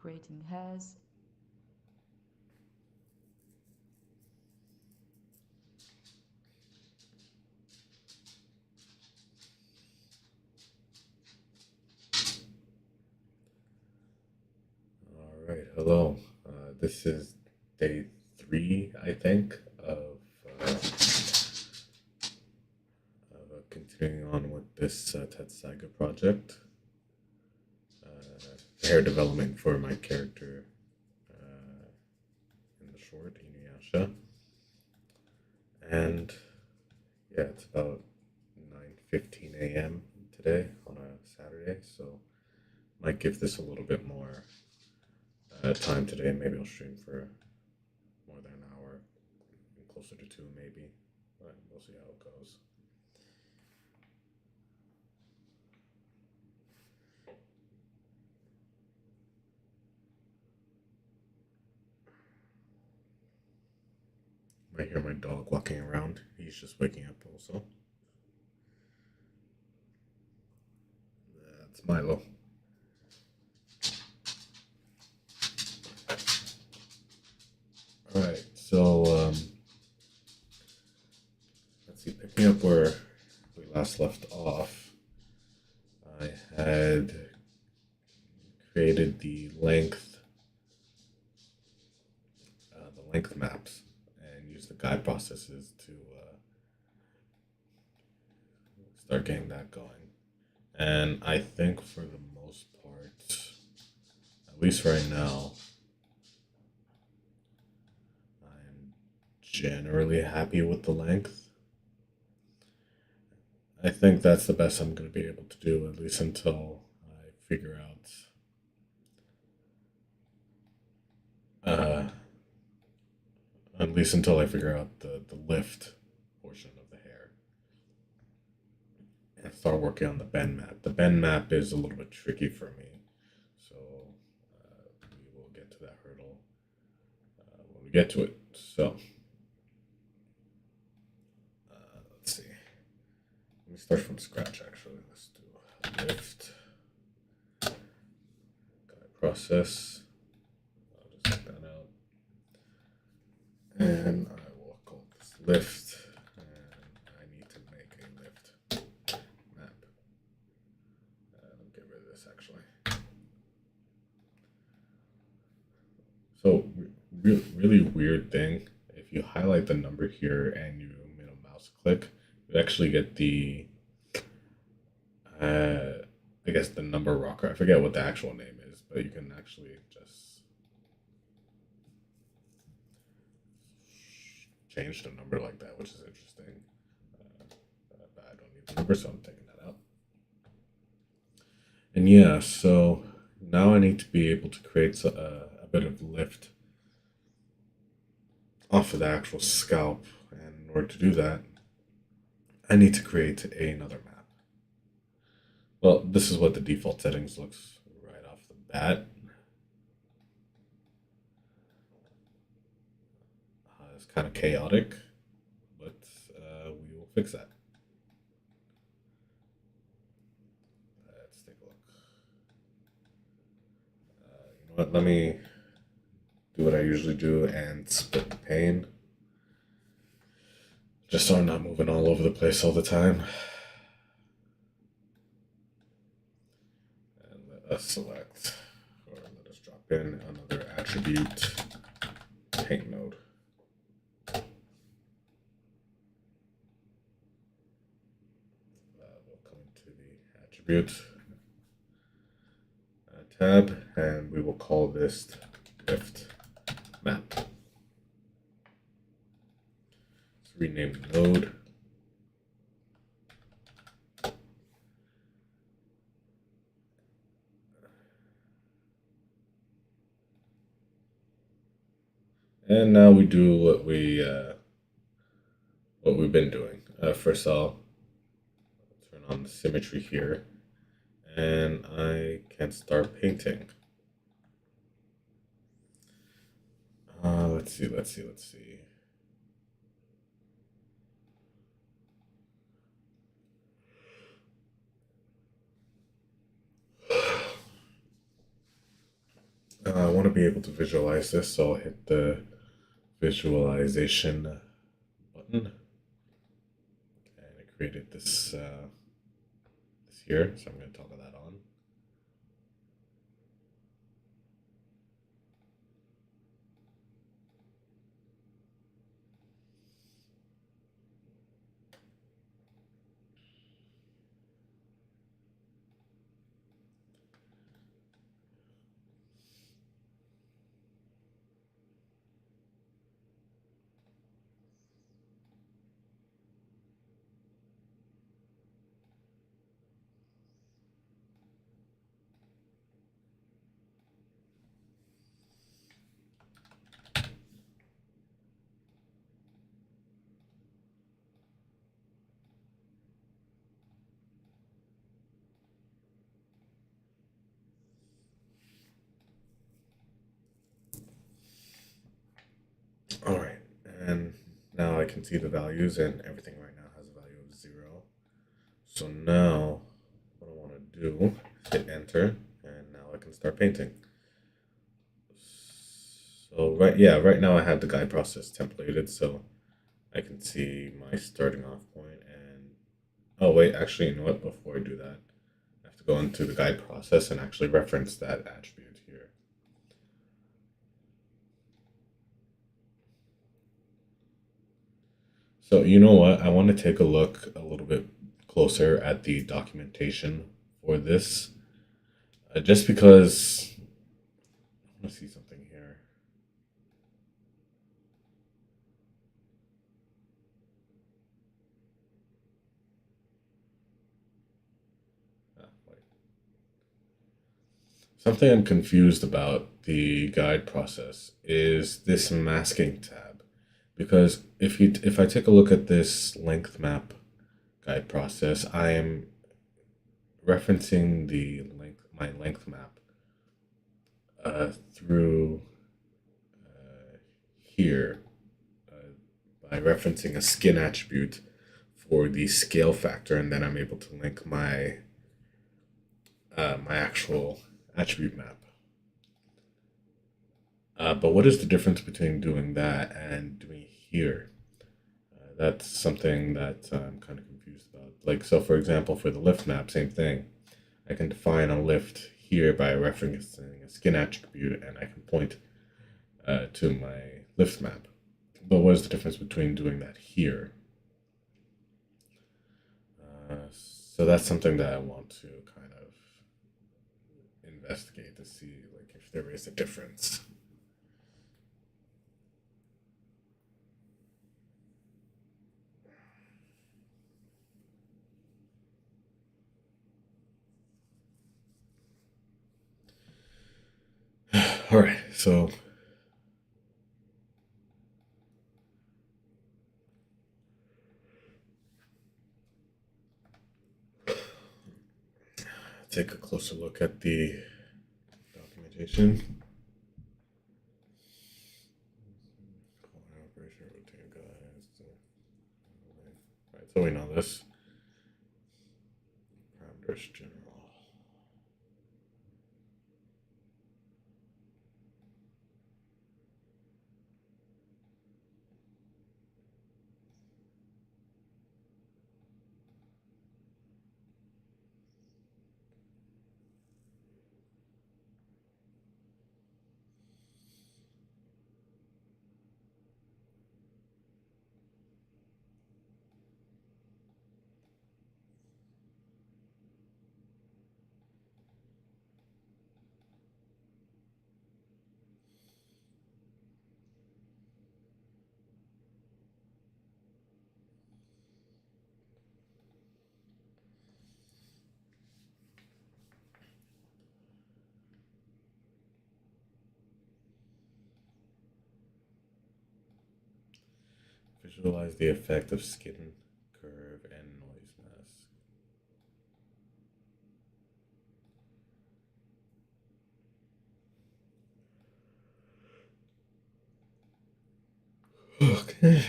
creating hairs. All right, hello. This is day 3, I think, continuing on with this Ted Saga project. Hair development for my character uh, in the short, Inuyasha. And yeah, it's about 9:15 a.m. today on a Saturday, so might give this a little bit more time today. Maybe I'll stream for more than an hour, closer to 2 maybe. But we'll see how it goes. Might hear my dog walking around. He's just waking up also. That's Milo. Alright, so let's see, picking up where we last left off, I had created the length maps and used the guide processes to start getting that going. And I think for the most part, at least right now, I'm generally happy with the length. I think that's the best I'm going to be able to do, at least until I figure uh, the lift portion of the hair and start working on the bend map. The bend map is a little bit tricky for me, so we will get to that hurdle when we get to it. So let's see. Let me start from scratch. Actually, let's do a lift guide process. I'll just take that out, and I will call this lift. And I need to make a lift map. I'll get rid of this actually. So, really weird thing. If you highlight the number here and you middle mouse click, you actually get the, uh, I guess the number rocker. I forget what the actual name is, but you can actually just change the number like that, which is interesting. But I don't need the number, so I'm taking that out. And yeah, so now I need to be able to create a bit of lift off of the actual scalp. And in order to do that, I need to create another map. Well, this is what the default settings looks right off the bat. It's kind of chaotic, but we will fix that. Let's take a look. You know what? Let me do what I usually do and split the pane. Just so I'm not moving all over the place all the time. And let us select, or let us drop in another attribute paint node. We'll come into the attribute tab, and we will call this lift map. Let's rename the node. And now we do what we've been doing. First, I'll turn on the symmetry here, and I can start painting. Let's see. want to be able to visualize this, so I'll hit the visualization button, and it created this here. So I'm going to toggle that on. All right, and now I can see the values, and everything right now has a value of 0. So now what I want to do is hit enter, and now I can start painting. So right now I have the guide process templated, so I can see my starting off point. And oh wait, actually, you know what? Before I do that, I have to go into the guide process and actually reference that attribute here. So you know what? I want to take a look a little bit closer at the documentation for this, just because I want to see something here. Wait. Something I'm confused about the guide process is this masking tab, because if I take a look at this length map guide process, I am referencing the my length map through here by referencing a skin attribute for the scale factor, and then I'm able to link my actual attribute map. But what is the difference between doing that and doing here? That's something that I'm kind of confused about. Like, so for example, for the lift map, same thing. I can define a lift here by referencing a skin attribute, and I can point to my lift map. But what is the difference between doing that here? So that's something that I want to kind of investigate to see like if there is a difference. All right, so take a closer look at the documentation. Right, so we know this. Parameters general. Visualize the effect of skin curve and noise mask. Okay.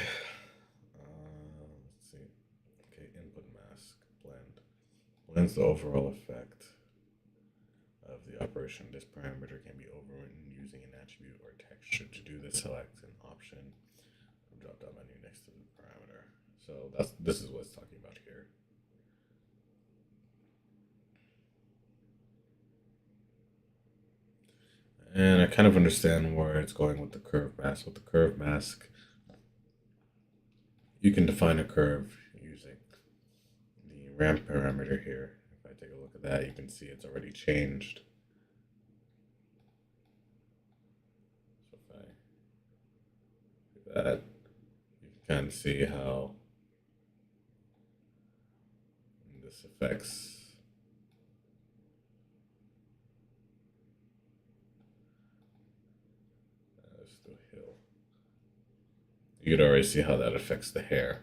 Let's see. Okay, input mask blend blends the overall effect of the the operation. This parameter can be overwritten using an attribute or texture. To do this, select an option from drop down menu next to the parameter. So this is what it's talking about here. And I kind of understand where it's going with the curve mask. With the curve mask, you can define a curve using the ramp parameter here. If I take a look at that, you can see it's already changed. So if I do that, you can kind of see how this affects the hill. You could already see how that affects the hair.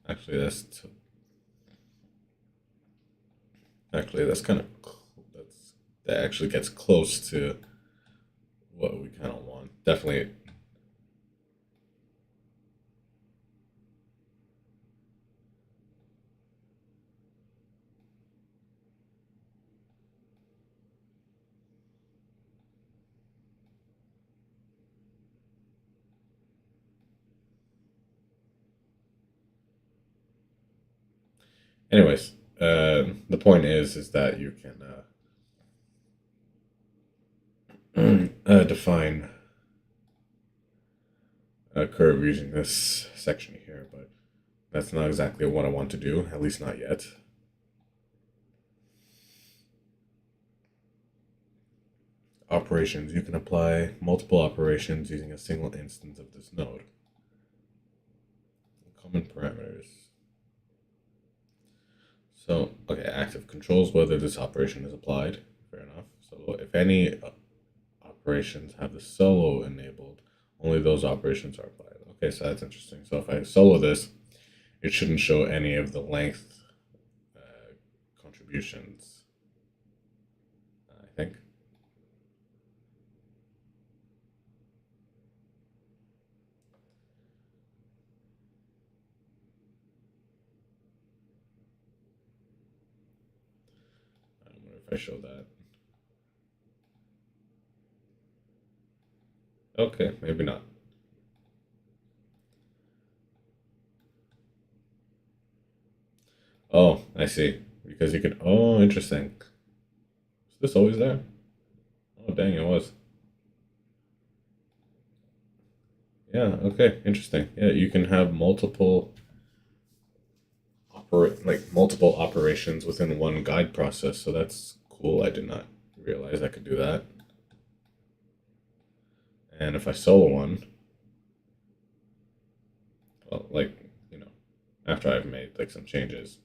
Actually, that's kind of that actually gets close to what we kind of want. Definitely. Anyways, the point is that you can define a curve using this section here, but that's not exactly what I want to do, at least not yet. Operations. You can apply multiple operations using a single instance of this node. Common parameters. So, okay, active controls whether this operation is applied. Fair enough. So if any operations have the solo enabled, only those operations are applied. Okay, so that's interesting. So if I solo this, it shouldn't show any of the length contributions, I think. I wonder if I show that. Okay, maybe not. Oh, I see. Because you could. Oh, interesting. Is this always there? Oh, dang, it was. Yeah. Okay. Interesting. Yeah, you can have multiple operations within one guide process. So that's cool. I did not realize I could do that. And if I solo one, well, after I've made like some changes.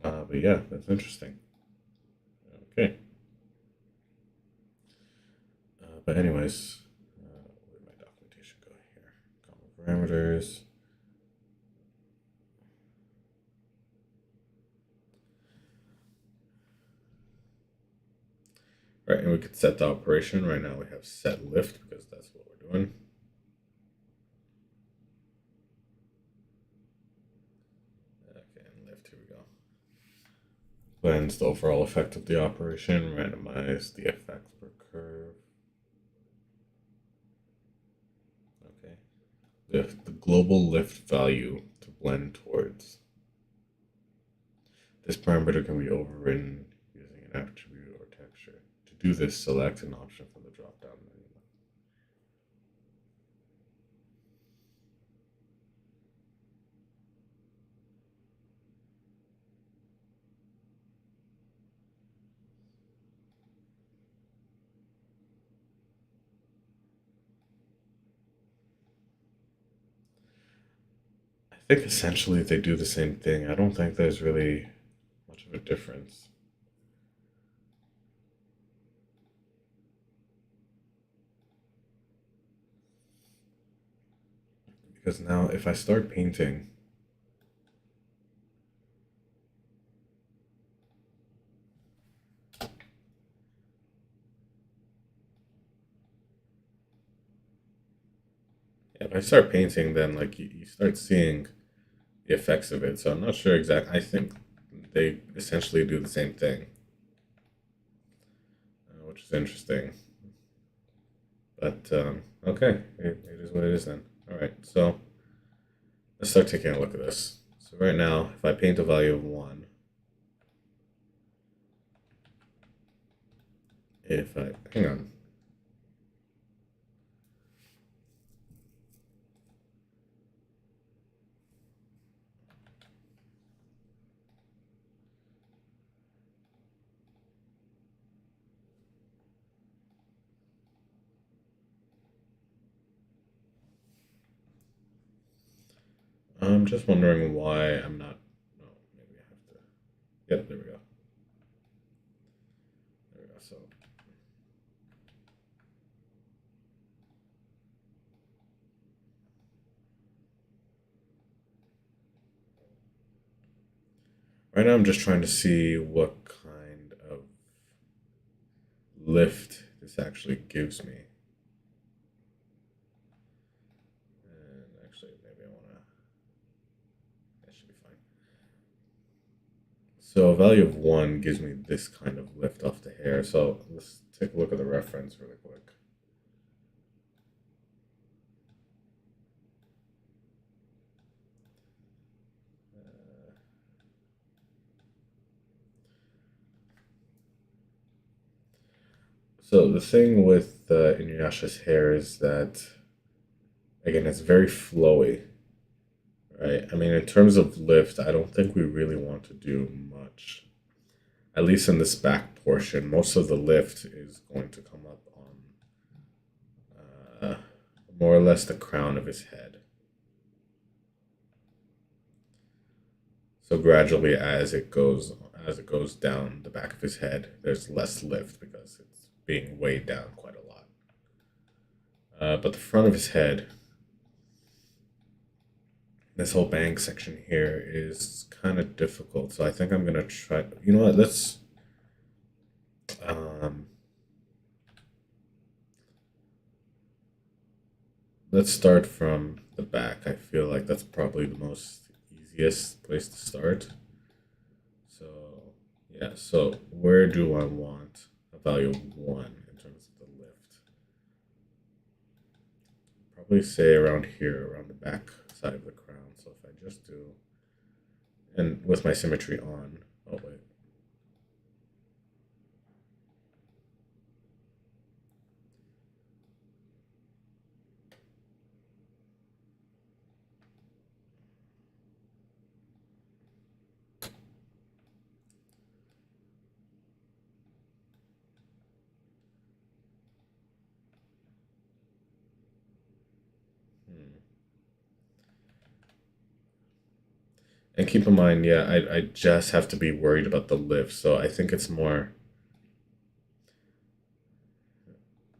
But yeah, that's interesting. Okay. But anyways, where did my documentation go here? Common parameters. Right, and we could set the operation. Right now we have set lift because that's what we're doing. Okay, and lift, here we go. Cleanse the overall effect of the operation, randomize the effects per curve. Okay. The global lift value to blend towards. This parameter can be overridden using an attribute or texture. To do this, select an option from the drop-down menu. I think essentially they do the same thing. I don't think there's really much of a difference. Because now if I start painting, If I start painting, then like you start seeing the effects of it. So I'm not sure exactly. I think they essentially do the same thing, which is interesting. But okay, it is what it is then. All right, so let's start taking a look at this. So right now, if I paint a value of one, if I hang on, I'm just wondering why I'm not. No, maybe I have to. Yep, there we go. There we go. So right now, I'm just trying to see what kind of lift this actually gives me. And actually, maybe I want to. That should be fine. So a value of one gives me this kind of lift off the hair. So let's take a look at the reference really quick. Uh, so the thing with Inuyasha's hair is that again it's very flowy, right? I mean, in terms of lift, I don't think we really want to do much. At least in this back portion, most of the lift is going to come up on more or less the crown of his head. So gradually, as it goes down the back of his head, there's less lift because it's being weighed down quite a lot. But the front of his head, this whole bang section here is kind of difficult. So I think I'm gonna try. You know what? Um, let's start from the back. I feel like that's probably the most easiest place to start. So yeah. So where do I want a value of one in terms of the lift? Probably say around here, around the back side of the crown. So if I just do, and with my symmetry on, oh wait, hmm. And keep in mind, yeah, I just have to be worried about the lift. So I think it's more,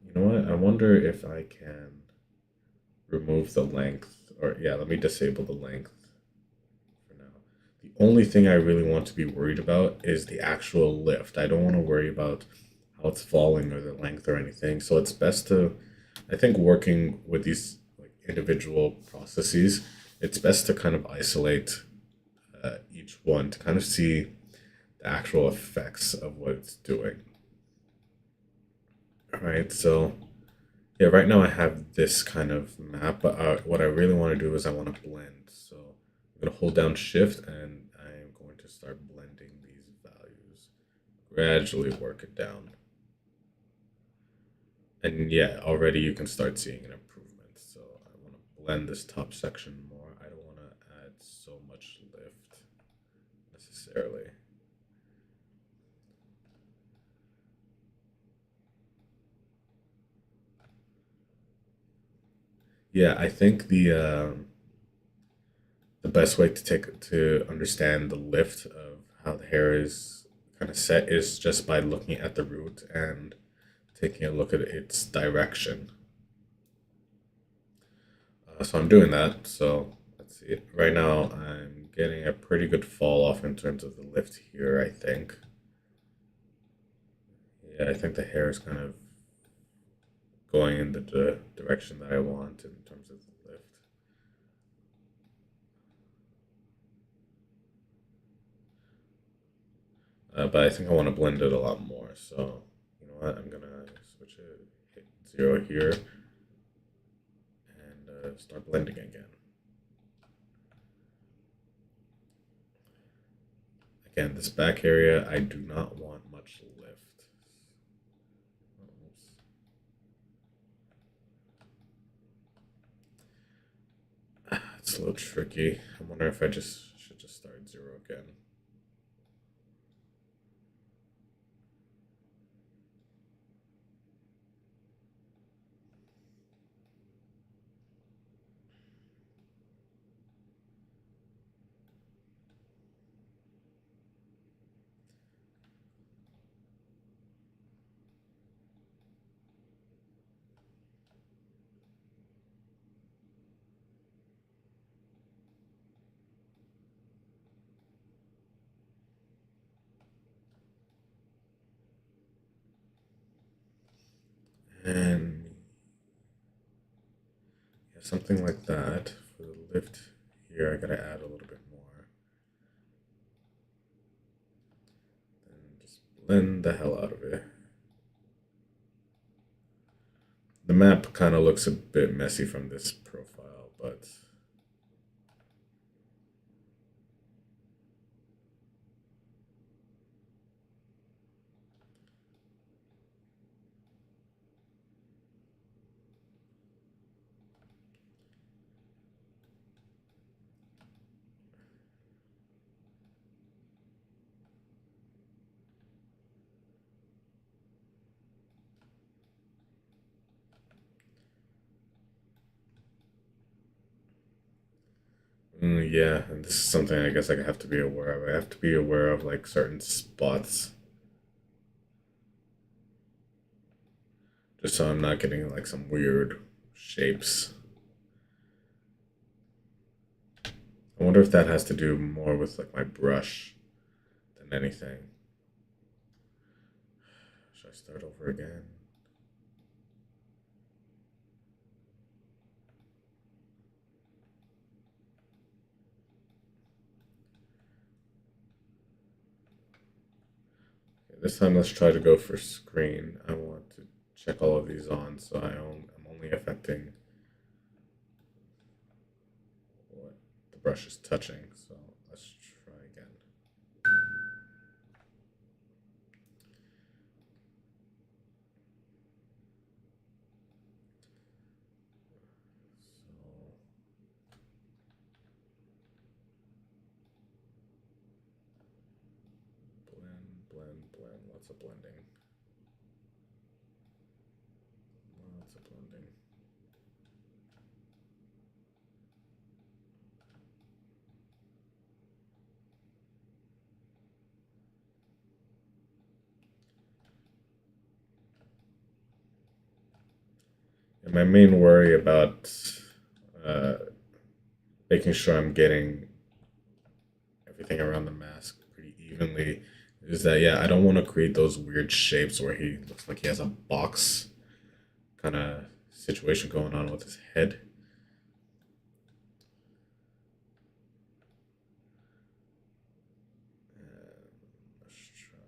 you know what? I wonder if I can remove the length, or yeah, let me disable the length for now. The only thing I really want to be worried about is the actual lift. I don't want to worry about how it's falling or the length or anything. So it's best to, I think, working with these like individual processes, it's best to kind of isolate each one to kind of see the actual effects of what it's doing. All right, so yeah, right now I have this kind of map, but what I really want to do is I want to blend. So I'm going to hold down Shift and I'm going to start blending these values. Gradually work it down. And yeah, already you can start seeing an improvement. So I want to blend this top section more. I don't want to add so much lift necessarily. Yeah, I think the best way to take to understand the lift of how the hair is kind of set is just by looking at the root and taking a look at its direction. So I'm doing that. So let's see. Right now, I'm getting a pretty good fall off in terms of the lift here. I think. Yeah, I think the hair is kind of going in the direction that I want in terms of the lift. but I think I want to blend it a lot more. So you know what? I'm gonna switch it, hit 0 here, and start blending again. Again, this back area, I do not want much lift. Oops. It's a little tricky. I wonder if I just should just start 0 again. And yeah, something like that. For the lift here, I gotta add a little bit more. And just blend the hell out of it. The map kind of looks a bit messy from this profile, but yeah, and this is something I guess I have to be aware of. I have to be aware of like certain spots, just so I'm not getting like some weird shapes. I wonder if that has to do more with like my brush than anything. Should I start over again? Okay, this time let's try to go for screen. I want to check all of these on, so I'm only affecting what the brush is touching. So let's try again. So blend, blend, blend, lots of blending. Lots of blending. And my main worry about uh, making sure I'm getting everything around the mask pretty evenly is that, yeah, I don't want to create those weird shapes where he looks like he has a box kind of situation going on with his head. Let's try.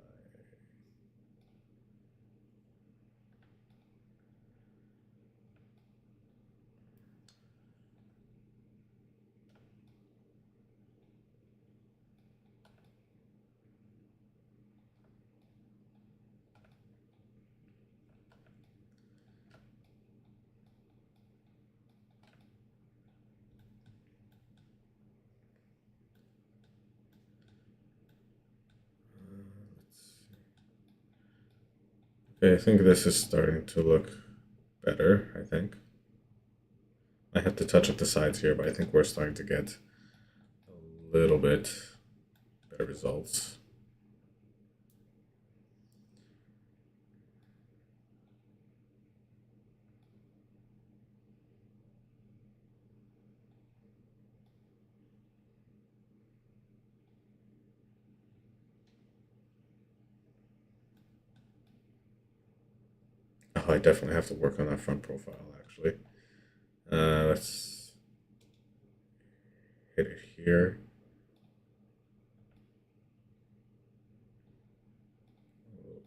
Let's see. Okay, I think this is starting to look better. I think I have to touch up the sides here, but I think we're starting to get a little bit better results. Oh, I definitely have to work on that front profile actually. Let's hit it here.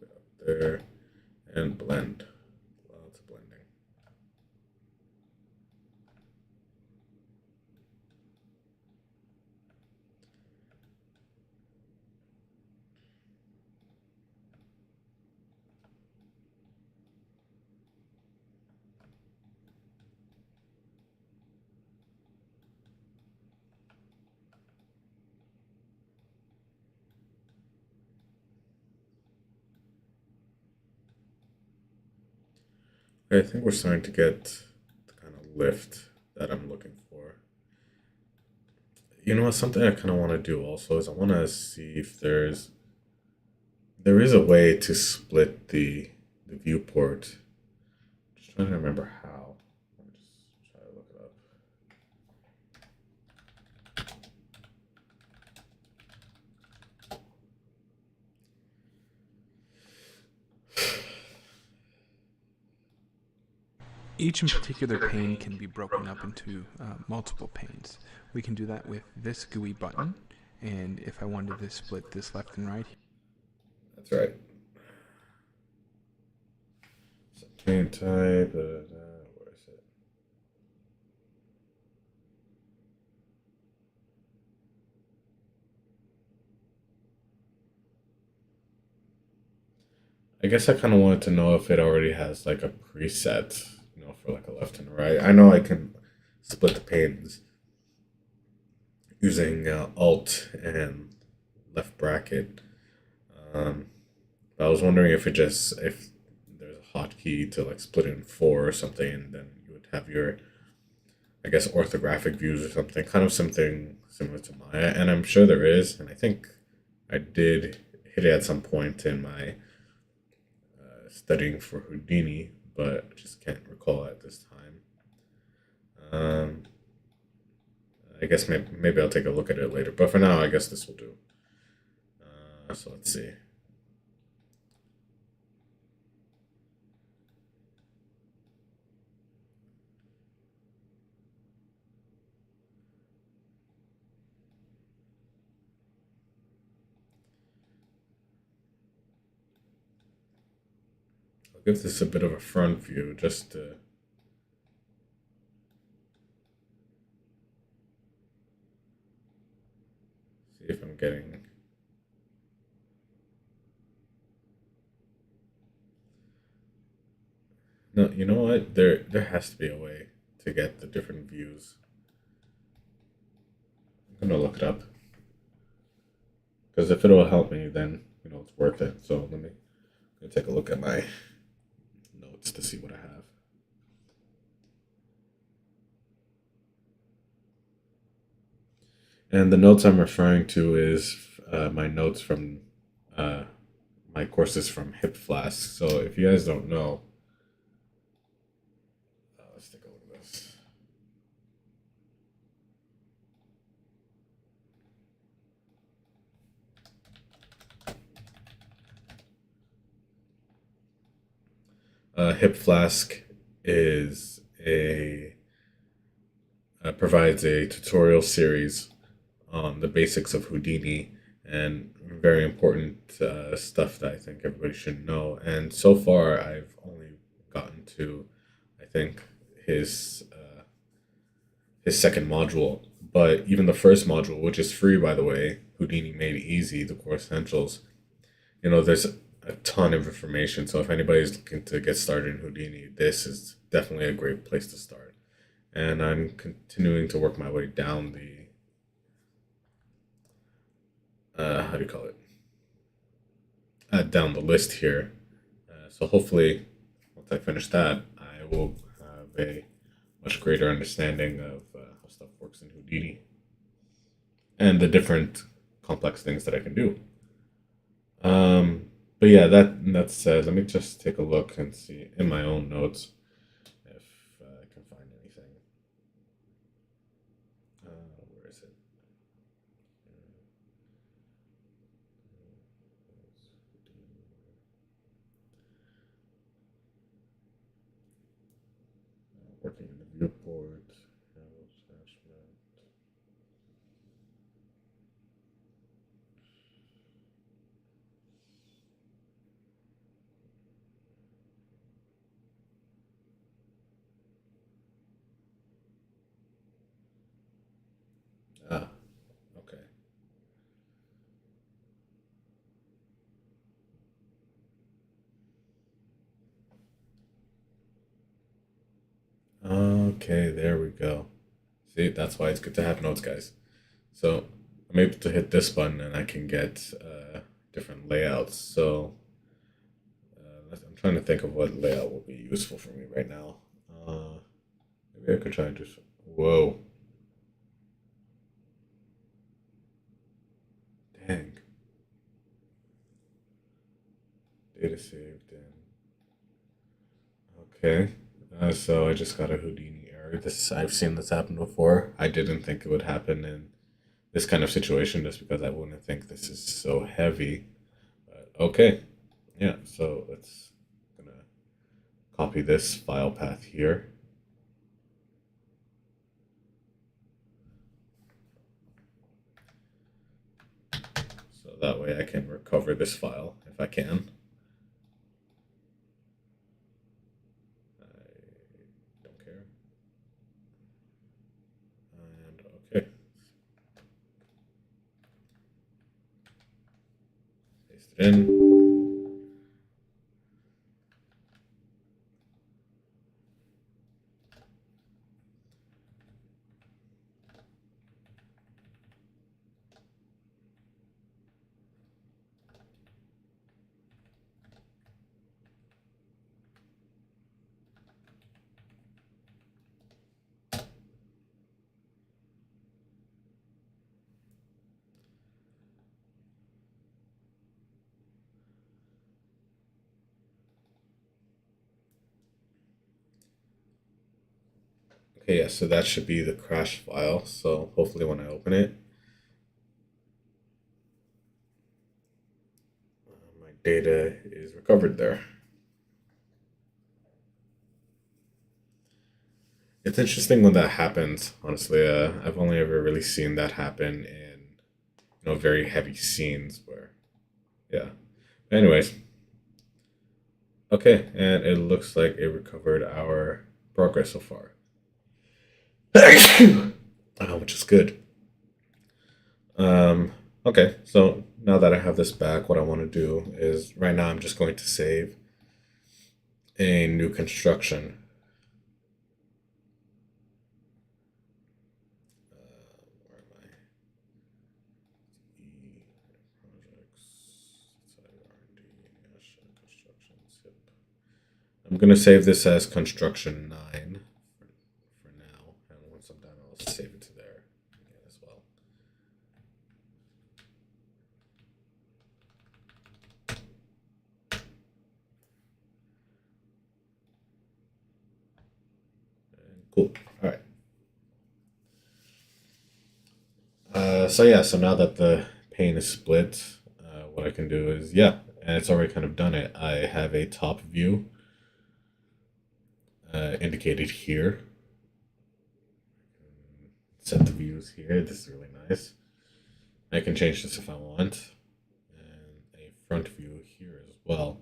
little bit up there, and blend. Lots of blending. I think we're starting to get the kind of lift that I'm looking for. You know, something I kind of want to do also is I want to see if there is a way to split the viewport. Just trying to remember how. Let me just try to look it up. Each in particular pane can be broken up into multiple panes. We can do that with this GUI button, and if I wanted to split this left and right. That's right. So pane type. Where is it? I guess I kind of wanted to know if it already has like a preset, for like a left and a right. I know I can split the panes using Alt and left bracket. Um, I was wondering if there's a hotkey to like split it in four or something, and then you would have your, I guess, orthographic views or something, kind of something similar to Maya. And I'm sure there is, and I think I did hit it at some point in my studying for Houdini, but I just can't recall at this time. Um, I guess maybe I'll take a look at it later, but for now, I guess this will do. So let's see. I'll give this a bit of a front view just to see if I'm getting. No, you know what? There has to be a way to get the different views. I'm gonna look it up because if it'll help me, then it's worth it. So let me take a look at my notes to see what I have. And the notes I'm referring to is my notes from uh, my courses from Hip Flask. So if you guys don't know, let's take a look at this. Hip Flask is a provides a tutorial series on the basics of Houdini and very important stuff that I think everybody should know. And so far, I've only gotten to, I think, his his second module. But even the first module, which is free by the way, Houdini Made Easy, the core essentials. There's a ton of information. So if anybody's looking to get started in Houdini, this is definitely a great place to start. And I'm continuing to work my way down the how do you call it? Down the list here. So hopefully, once I finish that, I will have a much greater understanding of how stuff works in Houdini and the different complex things that I can do. But yeah, that's said. Let me just take a look and see in my own notes if I can find anything. Where is it? Working in the viewport. Ah, okay. Okay, there we go. See, that's why it's good to have notes, guys. So I'm able to hit this button and I can get different layouts. So I'm trying to think of what layout will be useful for me right now. Uh, Maybe I could try and do some. Whoa, dang. Data saved in. Okay. So I just got a Houdini error. This I've seen this happen before. I didn't think it would happen in this kind of situation just because I wouldn't think this is so heavy. But okay. Yeah, so let's gonna copy this file path here. So that way I can recover this file if I can. I don't care. And okay, paste it in. Okay, yeah, so that should be the crash file. So hopefully when I open it, my data is recovered there. It's interesting when that happens. Honestly, I've only ever really seen that happen in very heavy scenes where yeah. Anyways, okay, and it looks like it recovered our progress so far, which is good. Okay, so now that I have this back, what I want to do is right now I'm just going to save a new construction. Where am I? E projects, R&D, construction, zip. I'm gonna save this as construction 9 for now, and once I'm done, I'll save it to there again as well. And cool. All right. So yeah, so now that the pane is split, what I can do is yeah, and it's already kind of done it. I have a top view indicated here. Set the views here. This is really nice. I can change this if I want, and a front view here as well.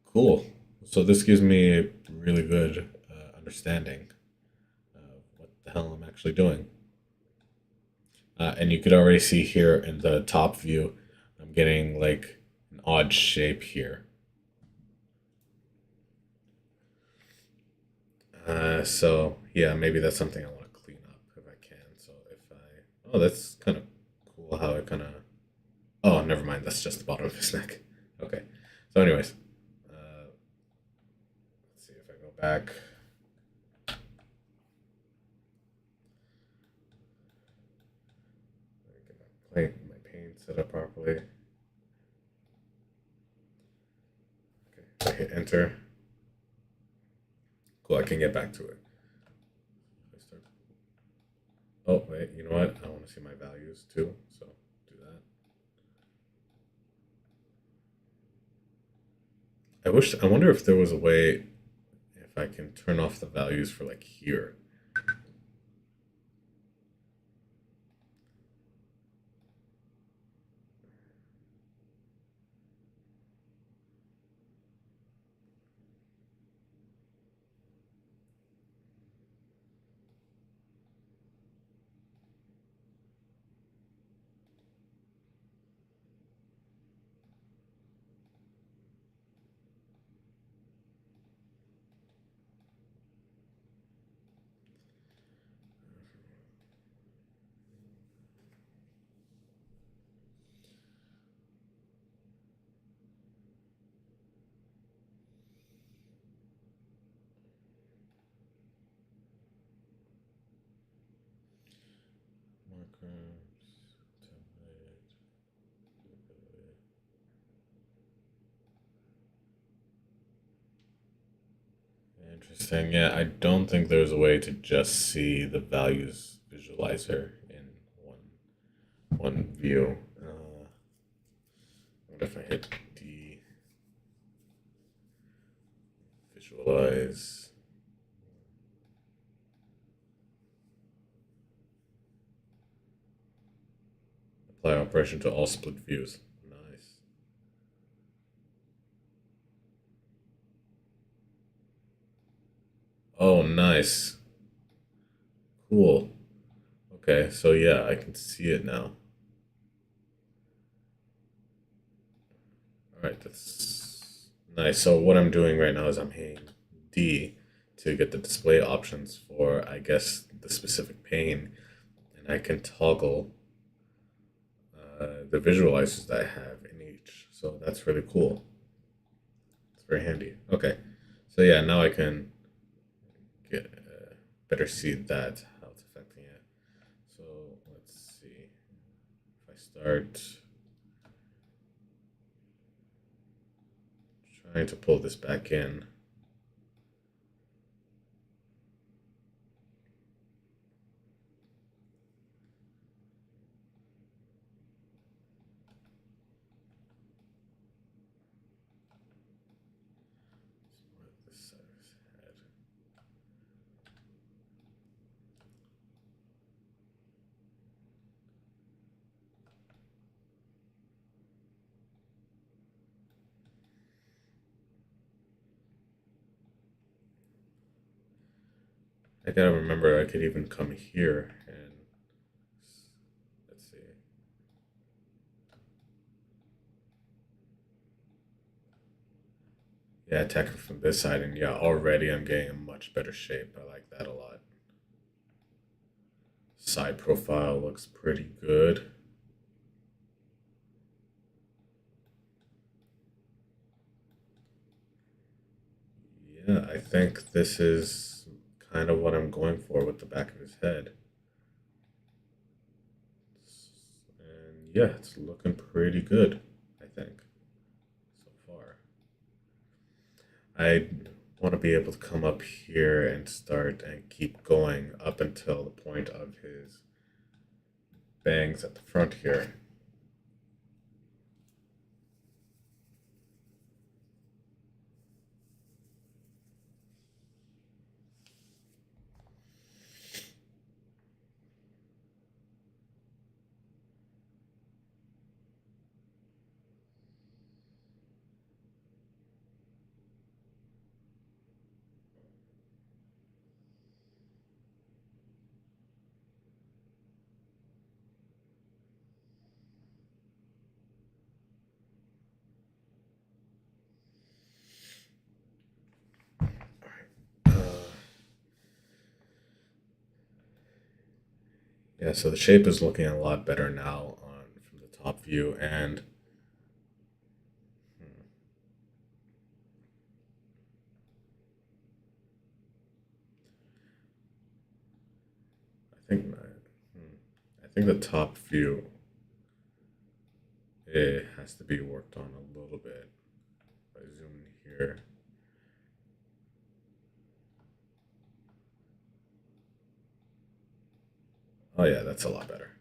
Cool. So this gives me a really good understanding of what the hell I'm actually doing. And you could already see here in the top view, I'm getting like an odd shape here. So yeah, maybe that's something I want to clean up if I can. So if I, oh, that's kind of cool how it kind of, oh, never mind. That's just the bottom of his neck. Okay. So anyways, let's see if I go back. Get my pane set up properly. Okay. I hit enter. Cool. I can get back to it. I start. Oh wait, you know what? I want to see my values too. So do that. I wish. I wonder if there was a way if I can turn off the values for like here. Interesting. Yeah, I don't think there's a way to just see the values visualizer in one view. What if I hit D, visualize? Apply operation to all split views. Nice. Oh, nice. Cool. Okay, so yeah, I can see it now. All right, that's nice. So what I'm doing right now is I'm hitting D to get the display options for, I guess, the specific pane, and I can toggle the visualizers that I have in each. So that's really cool. It's very handy. Okay, so yeah, now I can get better see that how it's affecting it. So let's see. If I start trying to pull this back in. This side of his head. I gotta remember I could even come here and let's see. Yeah, attack it from this side, and yeah, already I'm getting a much better shape. I like that a lot. Side profile looks pretty good. Yeah, I think this is kind of what I'm going for with the back of his head. And yeah, it's looking pretty good, I think, so far. I want to be able to come up here and start and keep going up until the point of his bangs at the front here. Uh, yeah, so the shape is looking a lot better now on from the top view, and hmm, I think I think the top view it has to be worked on a little bit. If I zoom in here, oh yeah, that's a lot better.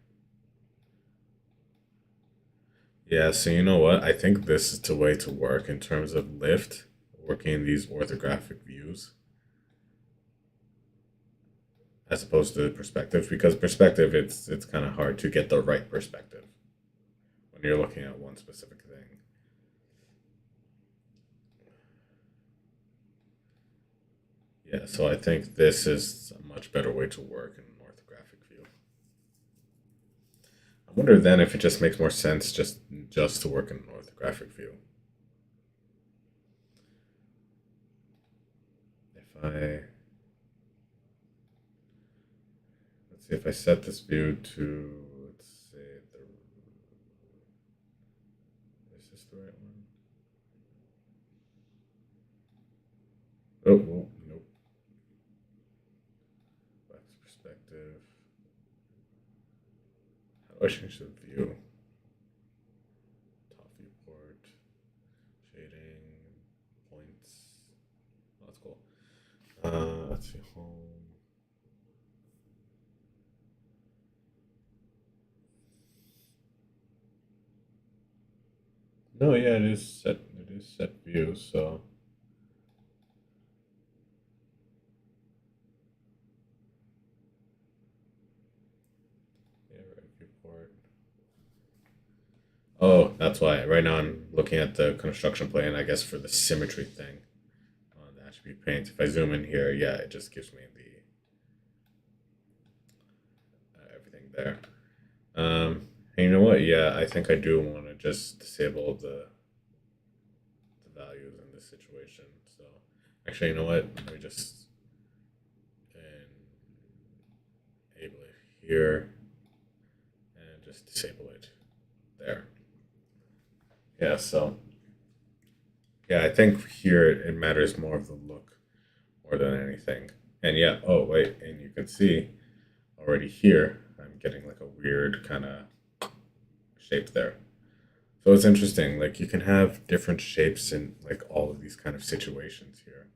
Yeah, so you know what? I think this is the way to work in terms of lift, working in these orthographic views as opposed to perspective, because perspective it's kind of hard to get the right perspective when you're looking at one specific thing. Yeah, so I think this is a much better way to work in an orthographic view. I wonder then if it just makes more sense just to work in an orthographic view. If I let's see if I set this view to let's say the is this the right one? Oh, well, nope. Back to perspective. Oh, change the view. Top viewport, shading, points. Oh, that's cool. Let's see, home. No, yeah, it is set. It is set view. So yeah, right viewport. Oh, that's why. Right now I'm looking at the construction plan. I guess for the symmetry thing on the attribute paint. If I zoom in here, yeah, it just gives me the everything there. And you know what? Yeah, I think I do want to just disable the values in this situation. So actually, you know what? Let me just enable it here and just disable it there. Yeah. So yeah, I think here it matters more of the look more than anything. And yeah. Oh wait, and you can see already here I'm getting like a weird kind of shape there. So it's interesting. Like you can have different shapes in like all of these kind of situations here.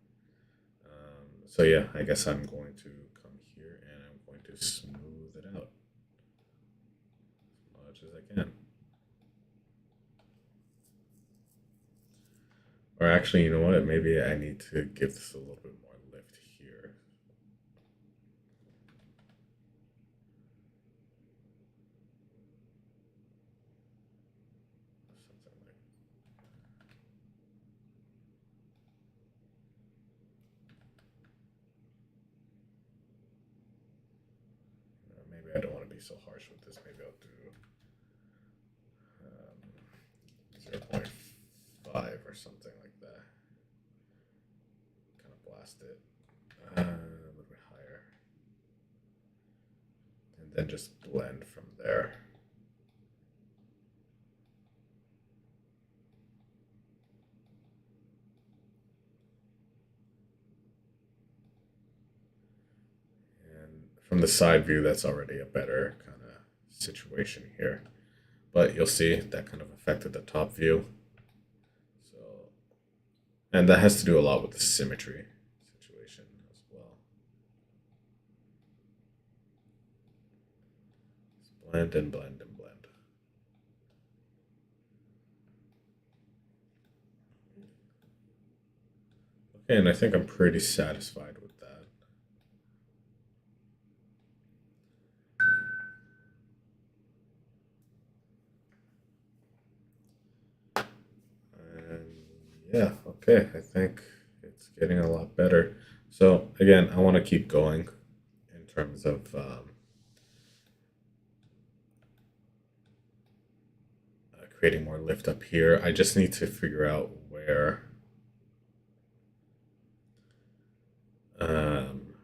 So yeah, I guess I'm going to come here and I'm going to smooth it out as much as I can. Or actually, you know what? Maybe I need to give this a little bit more lift here. Something like maybe I don't want to be so harsh with this. Maybe I'll do 0.5 or something like that. Kind of blast it a little bit higher. And then just blend from there. And from the side view, that's already a better kind of situation here. But you'll see that kind of affected the top view. So, and that has to do a lot with the symmetry situation as well. Just blend and blend and blend. Okay, and I think I'm pretty satisfied with that. And yeah, okay, I think it's getting a lot better. So again, I want to keep going in terms of creating more lift up here. I just need to figure out um,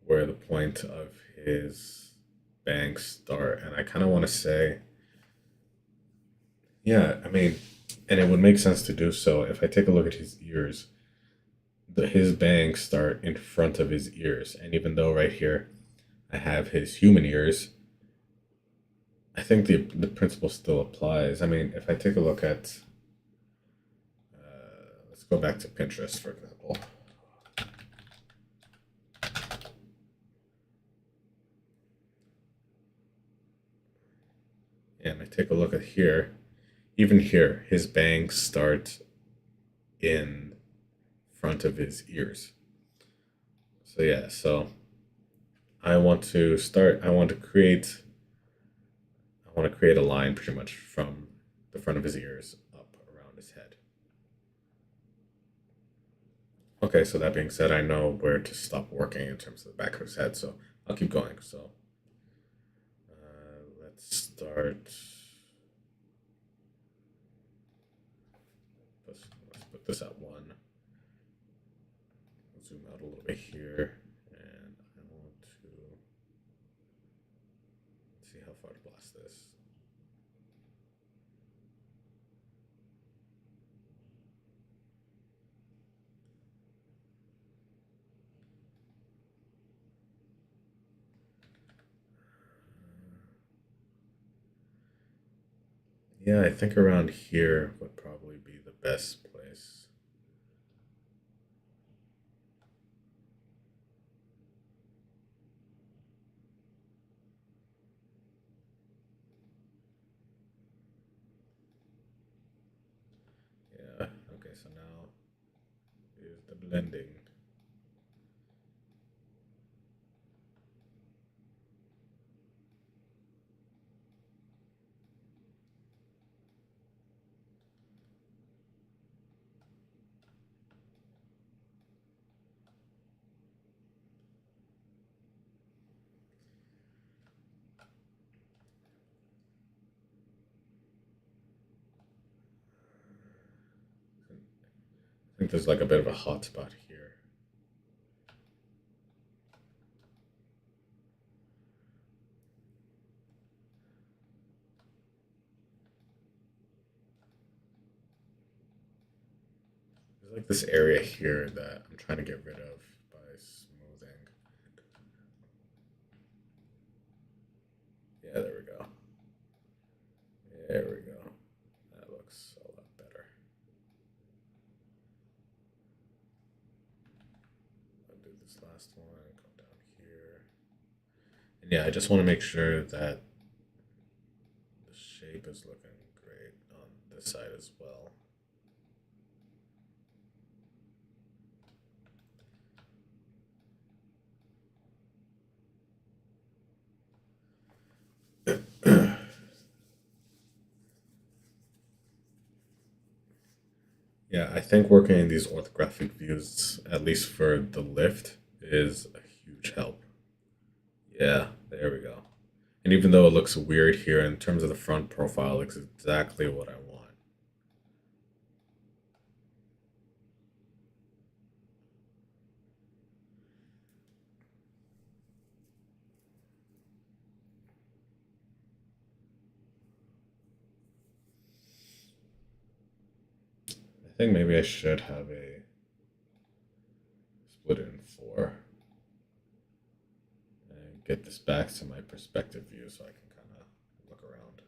where the point of his bangs start, and I kind of want to say, yeah, I mean, and it would make sense to do so if I take a look at his ears. His bangs start in front of his ears, and even though right here I have his human ears, I think the principle still applies. I mean, if I take a look at, let's go back to Pinterest for example. And I take a look at here, even here, his bangs start in front of his ears. So yeah, so I want to create a line pretty much from the front of his ears up around his head. Okay, so that being said, I know where to stop working in terms of the back of his head, so I'll keep going. So let's start. Let's put this at one. Zoom out a little bit here, and I want to see how far to blast this. Yeah, I think around here would probably be the best place. Yeah. Okay, so now is the blending. I think there's like a bit of a hot spot here. There's like this area here that I'm trying to get rid of by smoothing. Yeah, there we go. There we go. That looks a lot better. I'll do this last one, come down here. And yeah, I just want to make sure that the shape is looking great on this side as well. Yeah, I think working in these orthographic views, at least for the lift, is a huge help. Yeah, there we go. And even though it looks weird here in terms of the front profile, it looks exactly what I want. I think maybe I should have a split it in four and get this back to my perspective view so I can kind of look around.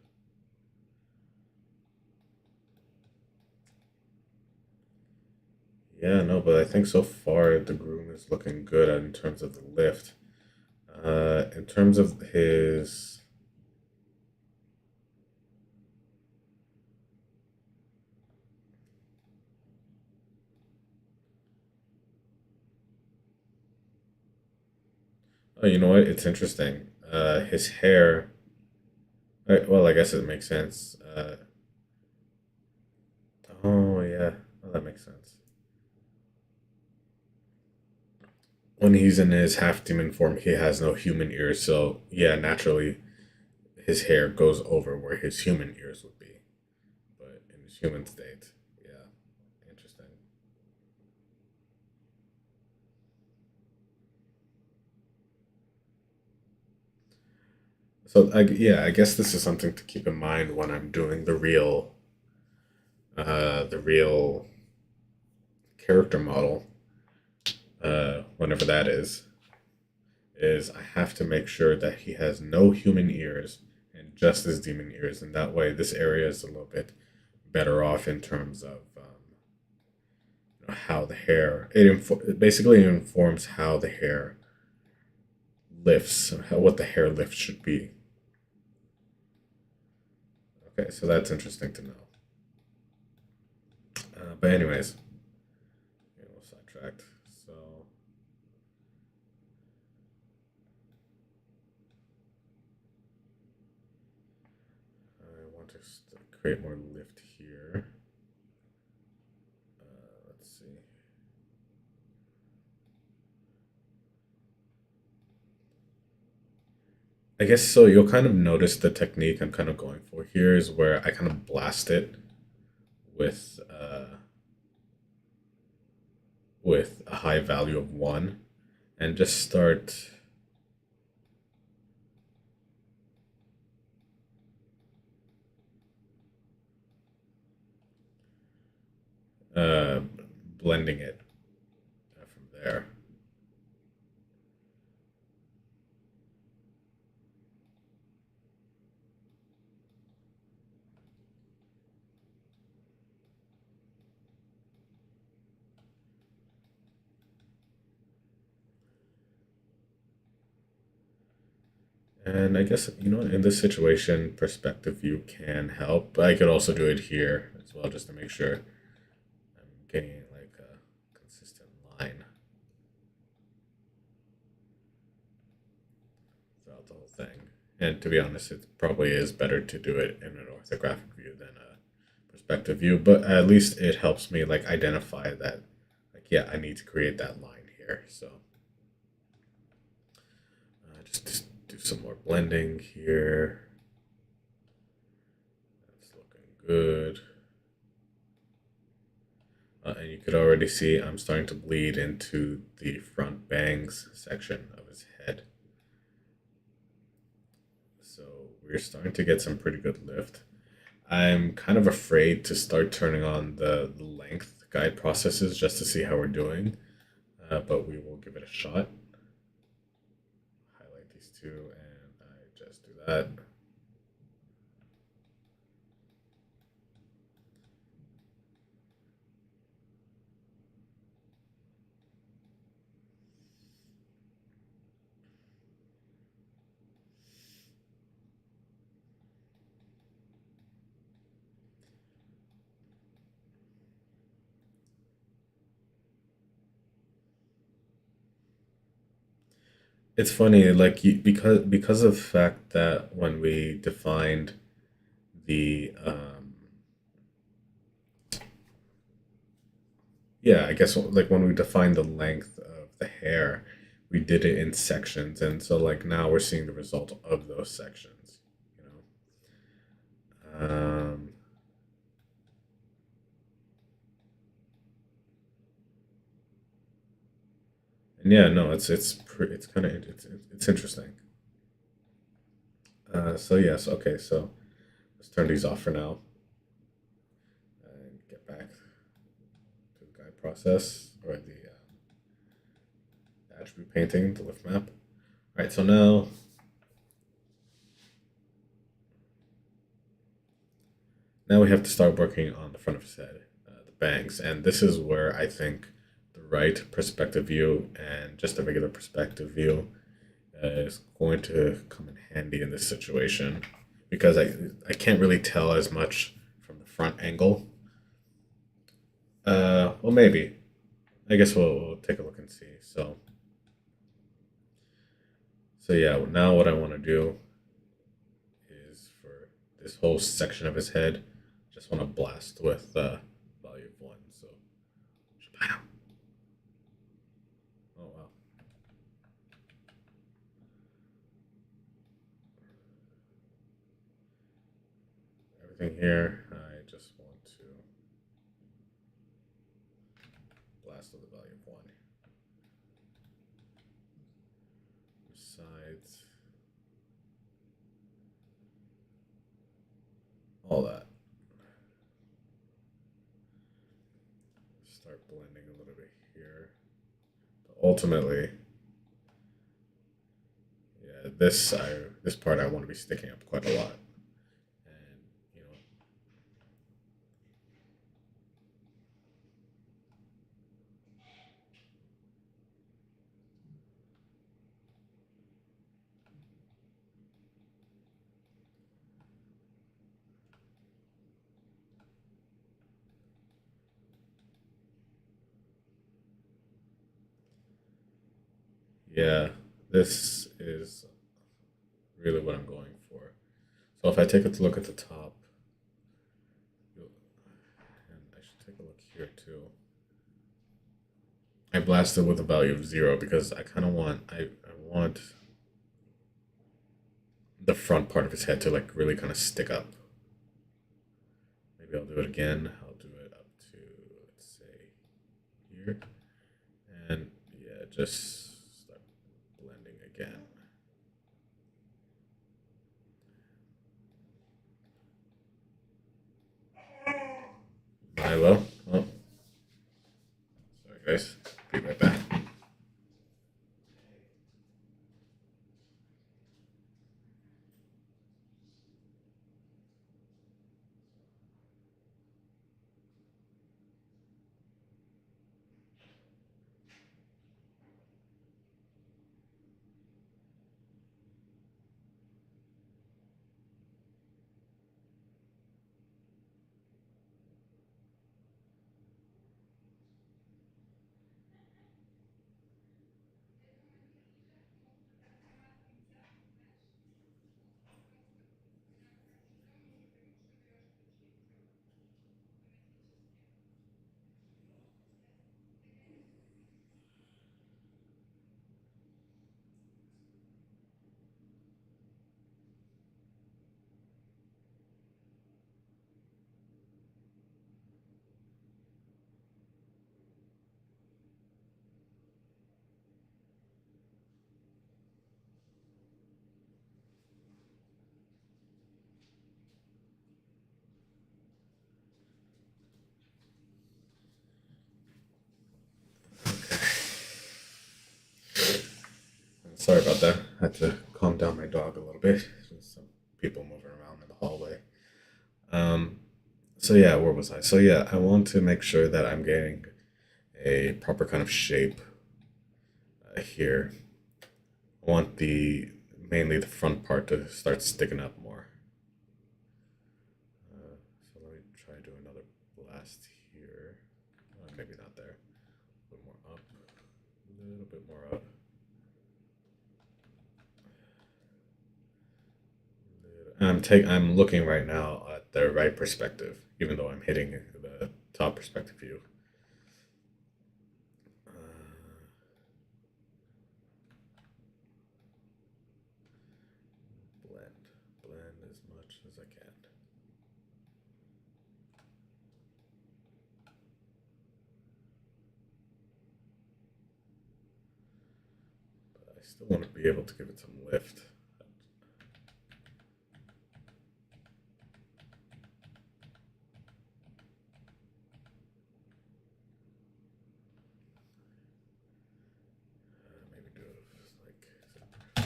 Yeah, no, but I think so far the groom is looking good in terms of the lift. In terms of his, oh, you know what? It's interesting. His hair. Well, I guess it makes sense. Oh yeah, well, that makes sense. When he's in his half demon form, he has no human ears, so yeah, naturally his hair goes over where his human ears would be. But in his human state, yeah, interesting. So yeah, I guess this is something to keep in mind when I'm doing the real character model, whenever that is I have to make sure that he has no human ears and just his demon ears, and that way this area is a little bit better off in terms of how the hair it basically informs how the hair lifts, what the hair lift should be. Okay, so that's interesting to know. But anyways, yeah, we'll sidetracked. So I want to create more lift here. Let's see. I guess so. You'll kind of notice the technique I'm kind of going for here is where I kind of blast it with with a high value of one, and just start uh, blending it from there. And I guess, in this situation, perspective view can help. But I could also do it here as well, just to make sure I'm getting like a consistent line throughout the whole thing. And to be honest, it probably is better to do it in an orthographic view than a perspective view. But at least it helps me like identify that, like, yeah, I need to create that line here. So just do some more blending here. That's looking good. And you could already see I'm starting to bleed into the front bangs section of his head. So we're starting to get some pretty good lift. I'm kind of afraid to start turning on the length guide processes just to see how we're doing, but we will give it a shot. Highlight these two, and I just do that. It's funny, like because of the fact that when we defined the yeah, I guess like when we defined the length of the hair, we did it in sections, and so like now we're seeing the result of those sections. You know, and yeah, no, it's kind of it's interesting. So yes, okay, so let's turn these off for now and get back to the guide process or the attribute painting, the lift map. All right, so now we have to start working on the front of his head, the bangs, and this is where I think the right perspective view and just a regular perspective view is going to come in handy in this situation because I can't really tell as much from the front angle. Well, maybe. I guess we'll take a look and see. So yeah, now what I want to do is for this whole section of his head, just want to blast with value of one. So, oh wow, everything here. I just want to blast with the value of one. Sides, all that. Start blending a little bit here. But ultimately, yeah, this part I want to be sticking up quite a lot, and you know, yeah, this is really what I'm going for. So if I take a look at the top, and I should take a look here too. I blasted with a value of zero because I kind of I want the front part of his head to like really kind of stick up. Maybe I'll do it again. I'll do it up to, let's say, here, and yeah, just start blending again. Milo. Oh, sorry guys. Be right back. Sorry about that. I had to calm down my dog a little bit. There's some people moving around in the hallway. Um, so yeah, where was I? So yeah, I want to make sure that I'm getting a proper kind of shape here. I want the mainly the front part to start sticking up more. So let me try to do another blast here. Maybe not there. A little more up. A little bit more up. I'm looking right now at the right perspective, even though I'm hitting the top perspective view. Uh, blend, blend as much as I can. But I still want to be able to give it some lift. Maybe do it like 5.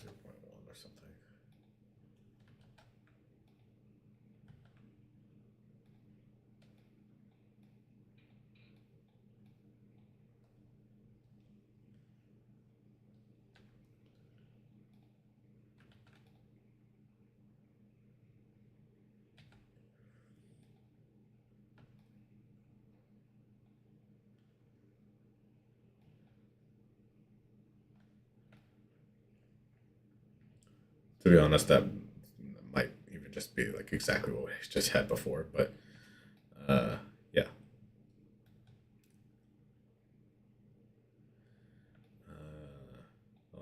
0.1 or something. To be honest, that might even just be like exactly what I just had before, but yeah.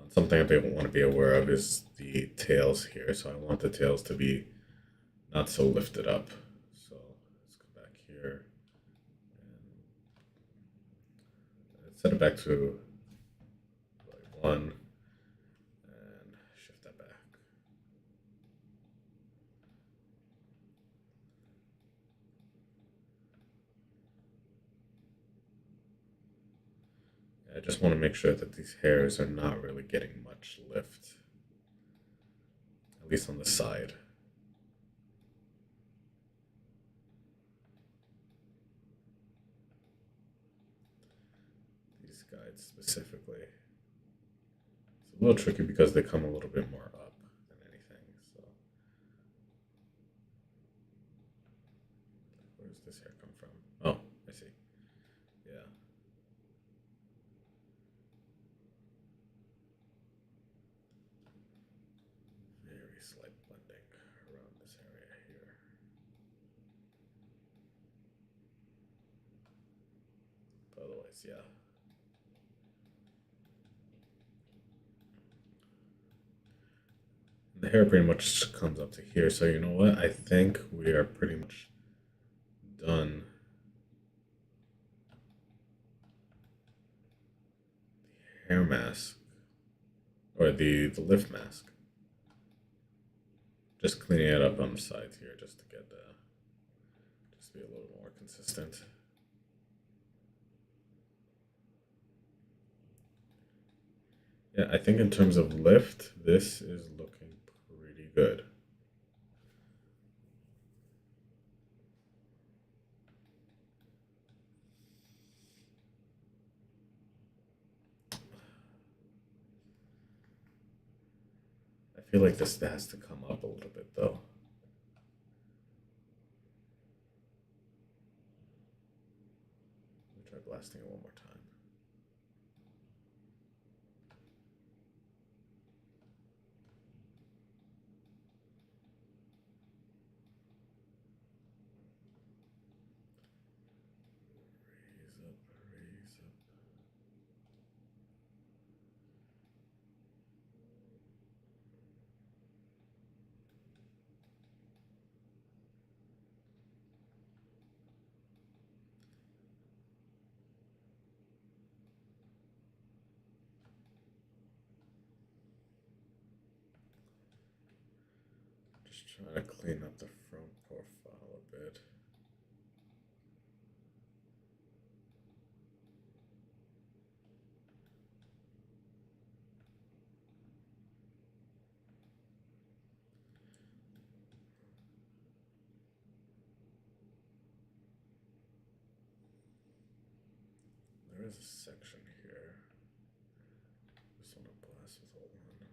Something I want to be aware of is the tails here. So I want the tails to be not so lifted up. So let's go back here and set it back to like 1 and shift that back. I just want to make sure that these hairs are not really getting much lift, at least on the side. These guides specifically. It's a little tricky because they come a little bit more up than anything. So where does this hair come from? Oh, I see. Yeah. Very slight blending around this area here. But otherwise, yeah. The hair pretty much comes up to here. So you know what? I think we are pretty much done. The hair mask or the lift mask. Just cleaning it up on the sides here, just to get just be a little more consistent. Yeah, I think in terms of lift, this is looking pretty good. I feel like this has to come up a little bit though. Let me try blasting it one more time. Raise up, raise up. Just trying to clean up the front profile a bit. there's a section here. Just want to blast with all one.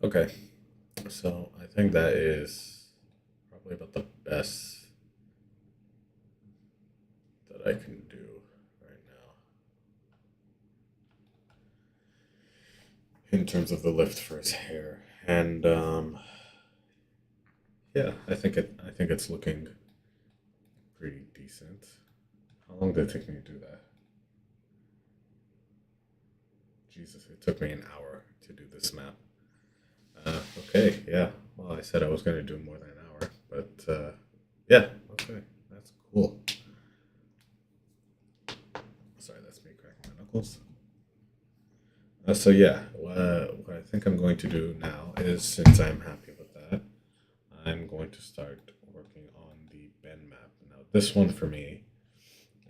Okay, so I think that is probably about the best that I can do right now in terms of the lift for his hair. And yeah, I think it's looking pretty decent. How long did it take me to do that? Jesus, it took me an hour to do this map. Okay, yeah. Well, I said I was going to do more than an hour, but yeah, okay, that's cool. Sorry, that's me cracking my knuckles. So yeah, what I think I'm going to do now is, since I'm happy with that, I'm going to start working on the bend map. Now, this one for me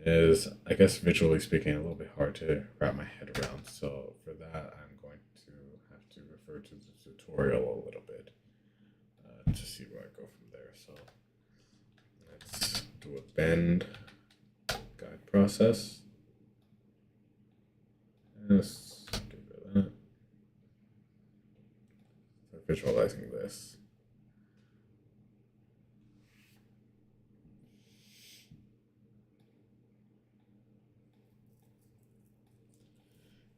is, I guess, visually speaking, a little bit hard to wrap my head around. So for that, I'm going to have to refer to the tutorial a little bit to see where I go from there. So let's do a bend guide process. Let's get rid of that. Start visualizing this.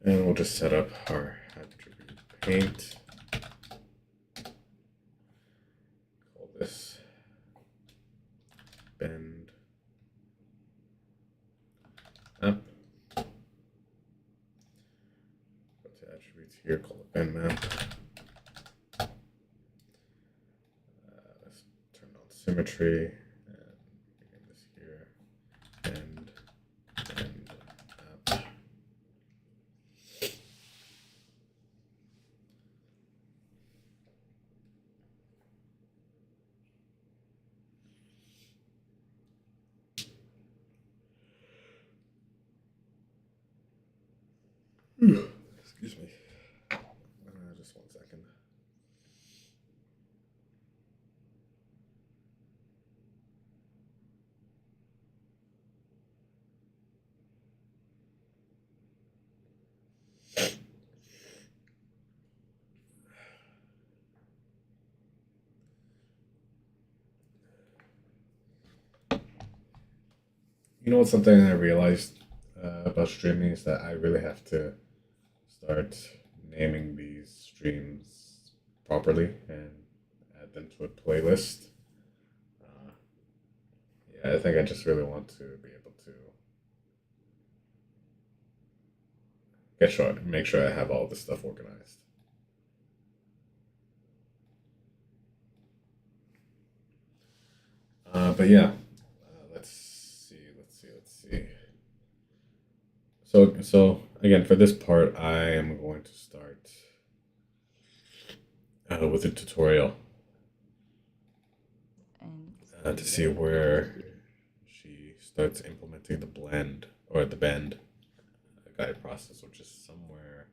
And we'll just set up our attribute paint. Call this bend map. Go to attributes here, call it bend map. Let's turn on symmetry and bring this here. Bend map. Excuse me. Just 1 second. You know what's something I realized about streaming is that I really have to start naming these streams properly and them to a playlist. Uh, yeah, I think I just really want to be able to make sure I have all this stuff organized. But yeah, let's see, let's see. So again, for this part, I am going to start with a tutorial and to see where she starts implementing the blend or the bend guide process, which is somewhere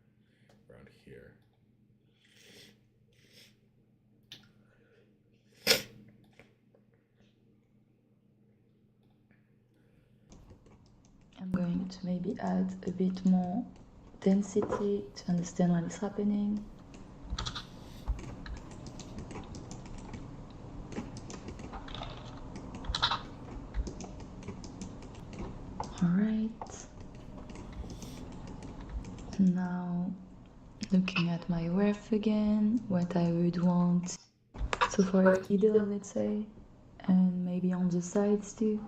around here. I'm going to maybe add a bit more density to understand what is happening. Alright. Now looking at my ref again, what I would want. So for a middle, let's say, and maybe on the sides too.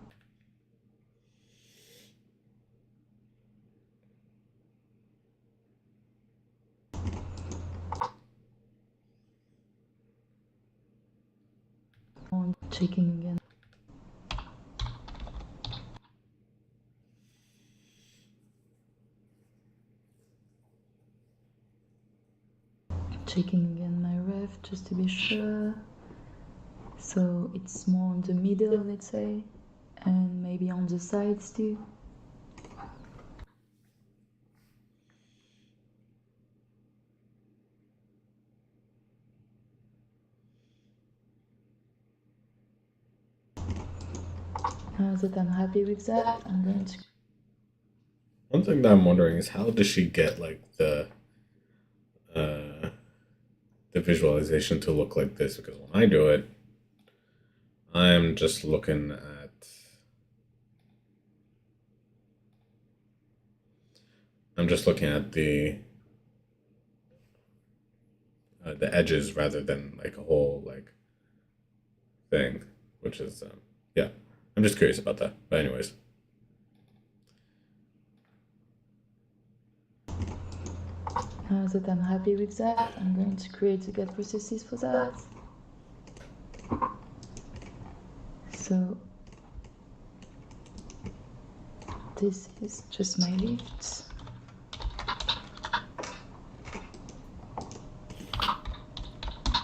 On checking again. Checking again my ref just to be sure. So it's more on the middle, let's say, and maybe on the sides too. Now that I'm happy with that, I'm going to. One thing that I'm wondering is how does she get like uh, the visualization to look like this? Because when I do it, I'm just looking at the edges rather than like a whole like thing, which is yeah. I'm just curious about that. But anyways, Now that I'm happy with that, I'm going to create the get processes for that. So this is just my lifts.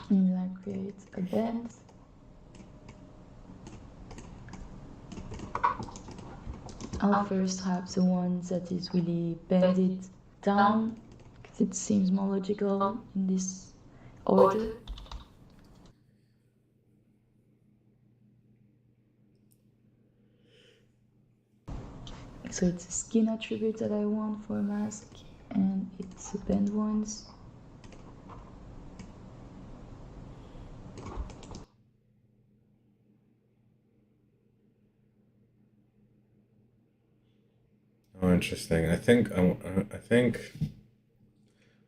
And then I create a bend. I'll first have the one that is really bended down, because it seems more logical in this order. So it's a skin attribute that I want for a mask, and it's the bend ones. oh, interesting. I think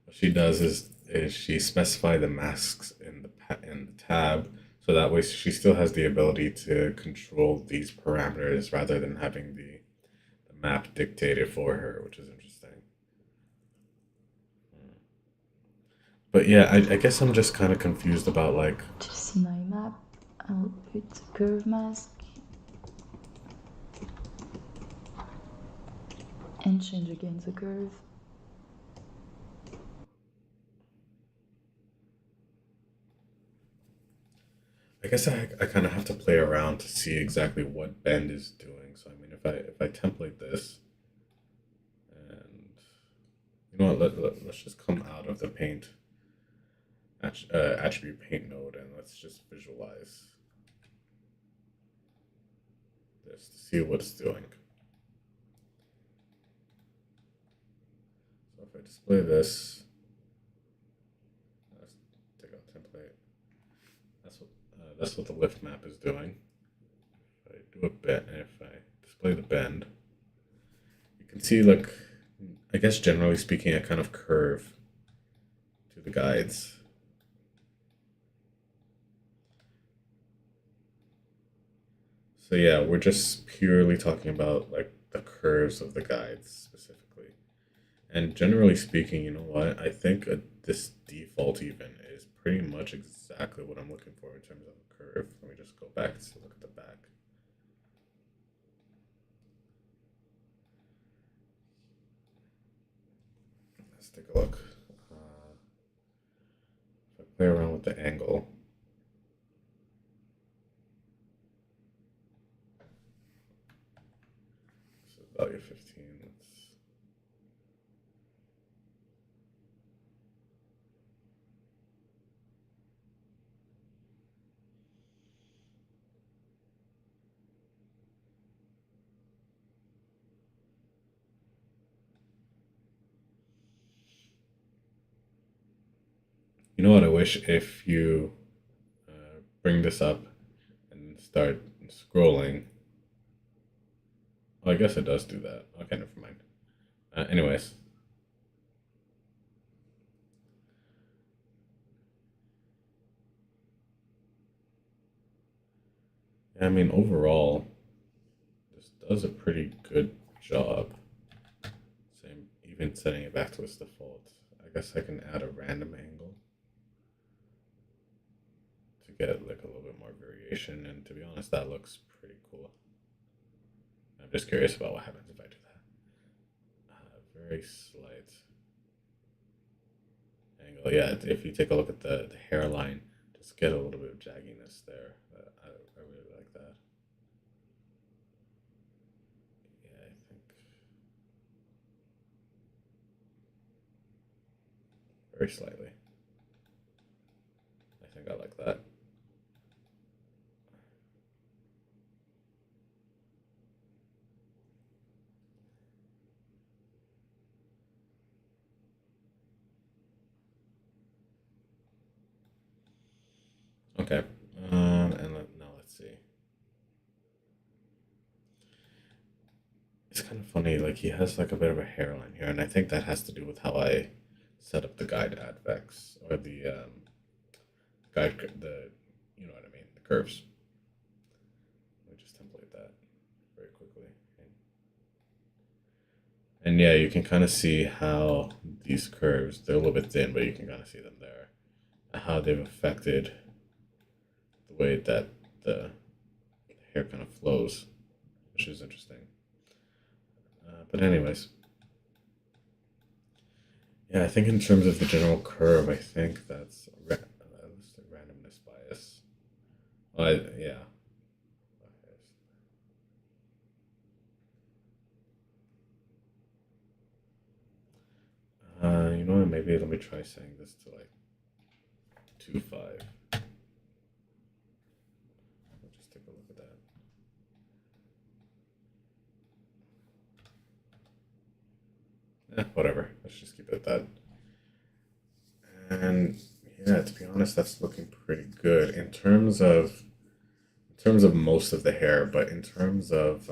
what she does is she specify the masks in in the tab, so that way she still has the ability to control these parameters rather than having the map dictate it for her, which is interesting. But yeah, I guess I'm just kind of confused about like To see my map, I'll put a curve mask and change again the curve. I guess I kind of have to play around to see exactly what bend is doing. So I mean, if I template this, and you know what, let's just come out of the paint attribute paint node and let's just visualize this to see what it's doing. So if I display this, let's take out template. That's what the lift map is doing. If I do a bend, if I display the bend, you can see like I guess generally speaking a kind of curve to the guides. So yeah, we're just purely talking about like the curves of the guides specifically. And generally speaking, you know what? I think this default even is pretty much exactly what I'm looking for in terms of a curve. Let me just go back to look at the back. Let's take a look. If I play around with the angle, so value 15. You know what? I wish if you bring this up and start scrolling. Oh, I guess it does do that. Okay, never mind. Anyways, yeah, I mean, overall, this does a pretty good job. Same, even setting it back to its default. I guess I can add a random angle to get like a little bit more variation. And to be honest, that looks pretty cool. I'm just curious about what happens if I do that. Very slight angle. Yeah, if you take a look at the hairline, just get a little bit of jagginess there. I really like that. Yeah, I think very slightly. I think I like that. Okay. Now let's see. It's kind of funny. Like he has like a bit of a hairline here, and I think that has to do with how I set up the guide advex or the the you know what I mean, the curves. Let me just template that very quickly. And yeah, you can kind of see how these curves, they're a little bit thin, but you can kind of see them there. How they've affected the way that the hair kind of flows, which is interesting. But anyways, yeah, I think in terms of the general curve, I think that's that's the randomness bias. Yeah. You know what? Maybe let me try saying this to like 2.5. Let's just take a look at that. Whatever. Let's just keep it at that. And yeah, to be honest, that's looking pretty good in terms of most of the hair, but in terms of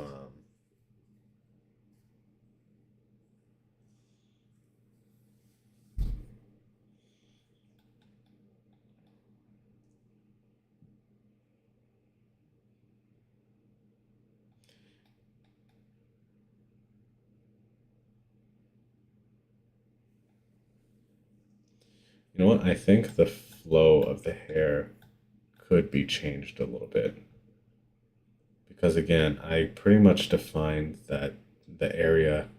you know what? I think the flow of the hair could be changed a little bit because again, I pretty much defined that the area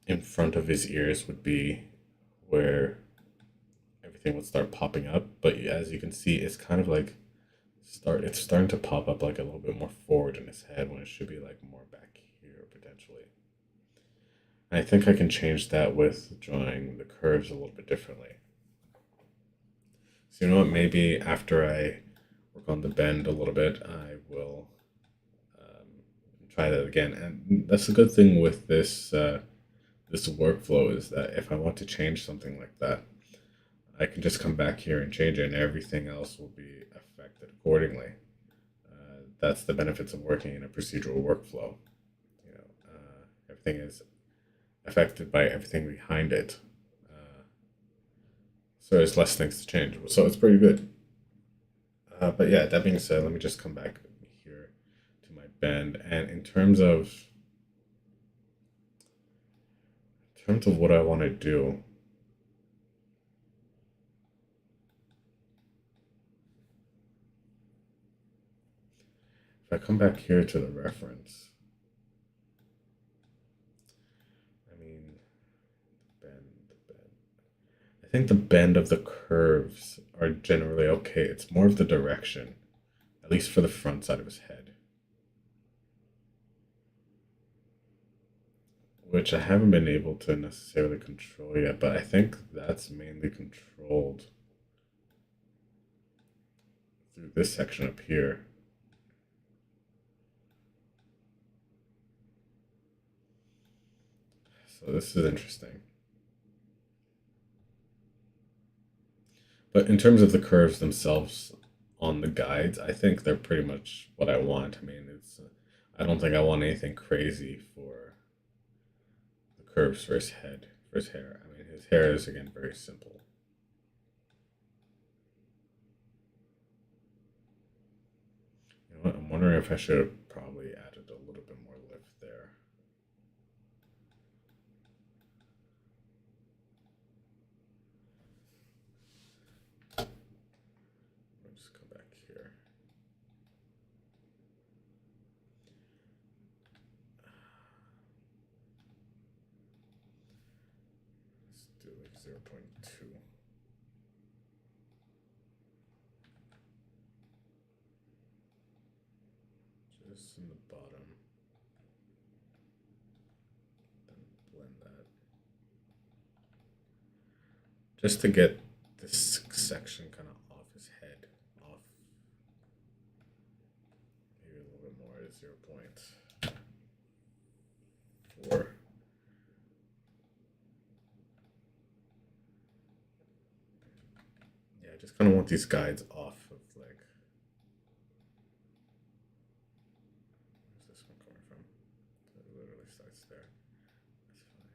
in front of his ears would be where everything would start popping up. But as you can see, it's kind of like it's starting to pop up like a little bit more forward in his head when it should be like more back here potentially. And I think I can change that with drawing the curves a little bit differently. So you know what? Maybe after I work on the bend a little bit, I will um, try that again. And that's a good thing with this workflow is that if I want to change something like that, I can just come back here and change it, and everything else will be affected accordingly. That's the benefits of working in a procedural workflow. Everything is affected by everything behind it, uh, so there's less things to change. So it's pretty good. But yeah, that being said, let me just come back here to my bend. And in terms of what I want to do, if I come back here to the reference, I mean, bend. I think the bend of the curves are generally okay. It's more of the direction, at least for the front side of his head, which I haven't been able to necessarily control yet, but I think that's mainly controlled through this section up here. So this is interesting. But in terms of the curves themselves on the guides, I think they're pretty much what I want. I mean, I don't think I want anything crazy for the curves for his head, for his hair. I mean, his hair is again very simple. You know what? I'm wondering if I should have probably added a little bit more lift there. Let me just come back here. Let's do like 0.2. Just in the bottom. Then blend that. Just to get this section kind of off his head. Off maybe a little bit more, 0.4. Yeah, I just kind of want these guides off of like. Where's this one coming from? It literally starts there. That's fine.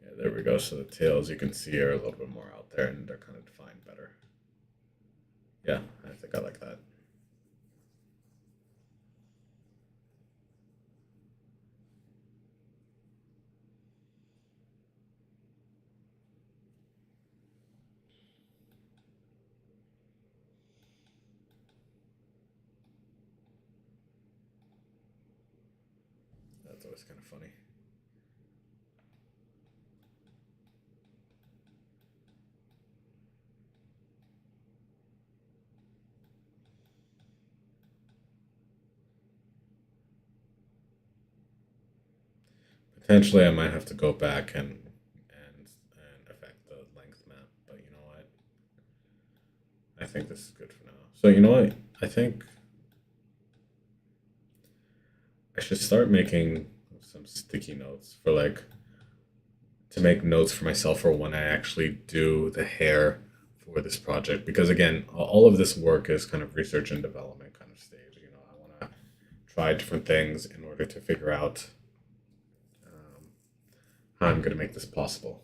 Yeah, there we go. So the tails you can see are a little bit more out there and they're kind of defined better. Yeah, I think I like that. That's always kind of funny. Potentially, I might have to go back and affect the length map, but you know what? I think this is good for now. So you know what? I think I should start making some sticky notes for like to make notes for myself for when I actually do the hair for this project. Because again, all of this work is kind of research and development kind of stage. You know, I want to try different things in order to figure out um, how I'm going to make this possible.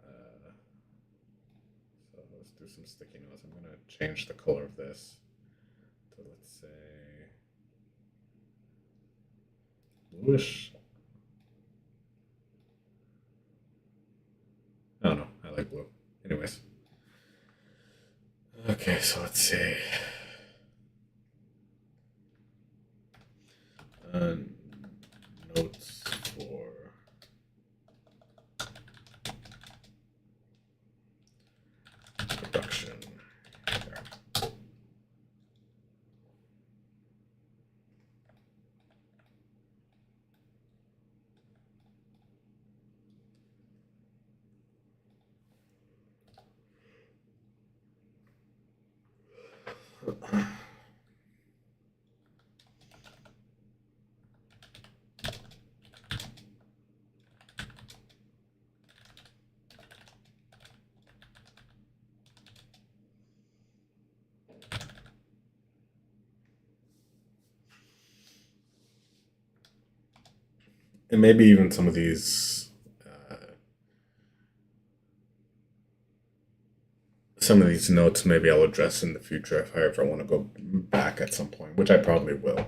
Uh, so let's do some sticky notes. I'm going to change the color of this to, let's say, bluish. I don't know. I like blue. Anyways. Okay, so let's see. Uh, Notes for production. There. and maybe even some of these notes maybe I'll address in the future if I ever want to go back at some point, which I probably will.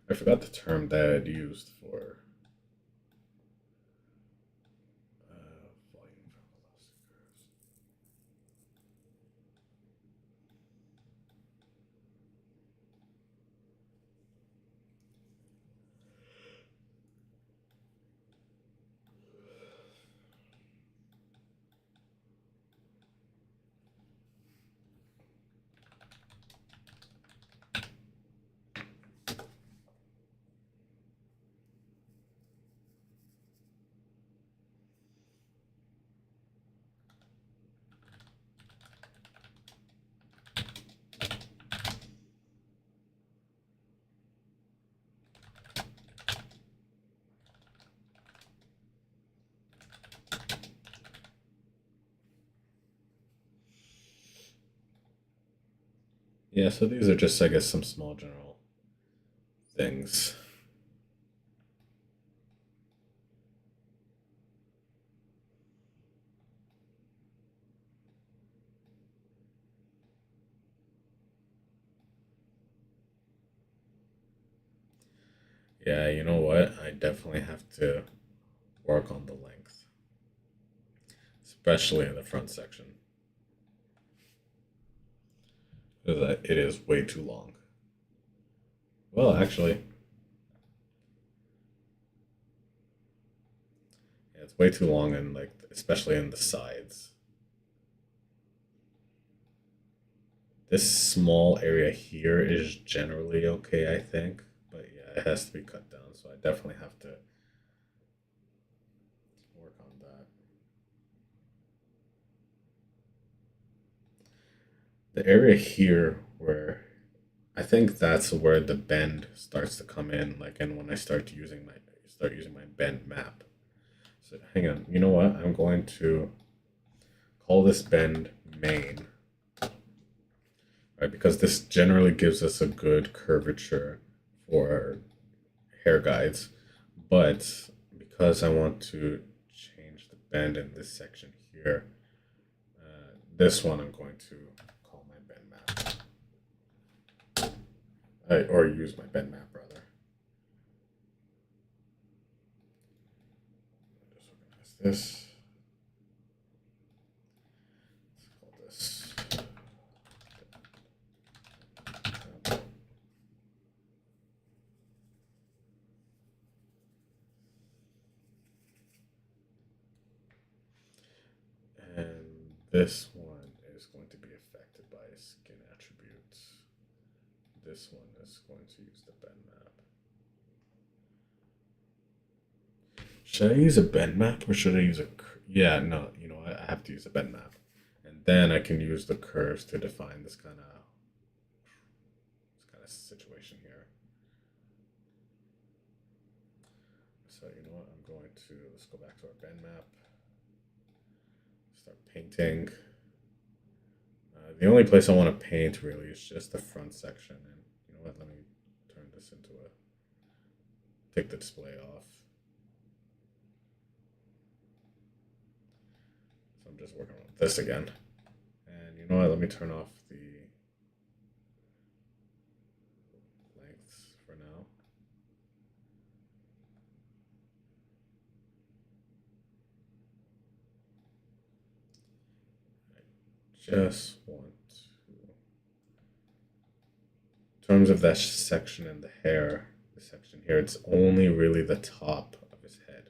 I forgot the term that I'd used for volume from velocity curves. Yeah, so these are just, I guess, some small general things. Yeah, you know what? I definitely have to work on the length, especially in the front section, because it is way too long. Well, actually, yeah, it's way too long, and like especially in the sides. This small area here is generally okay, I think, but yeah, it has to be cut down. So I definitely have to work on that. The area here where I think that's where the bend starts to come in, like, and when I start using my bend map. So hang on, you know what? I'm going to call this bend main, right? Because this generally gives us a good curvature for hair guides, but because I want to change the bend in this section here, this one I'm going to call my bend map, or use my bend map rather. Just organize this. Let's call this. And this one is going to be affected by skin attributes. This one is going to use the bend map. Should I use a bend map or should I use a? Yeah, no. You know, I have to use a bend map, and then I can use the curves to define this kind of situation here. So you know what? I'm going to let's go back to our bend map. Start painting. The only place I want to paint really is just the front section, and you know what? Let me turn this into a take the display off. So I'm just working on this again. And you know what? Let me turn off the lengths for now. just want to, in terms of that section in the hair, the section here, it's only really the top of his head,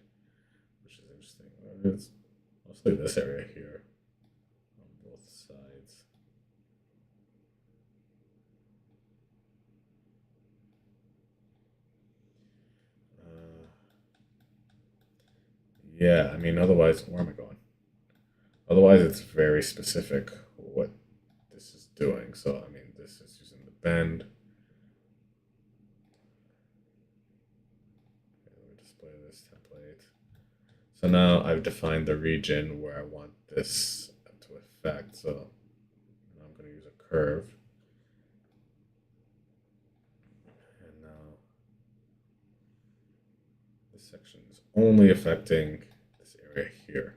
which is interesting. It's mostly this area here on both sides. Uh, yeah, I mean, otherwise, where am I going? Otherwise, it's very specific what this is doing. So, I mean, this is using the bend. Okay, let me display this template. So now I've defined the region where I want this to affect. So now I'm going to use a curve. And now this section is only affecting this area here.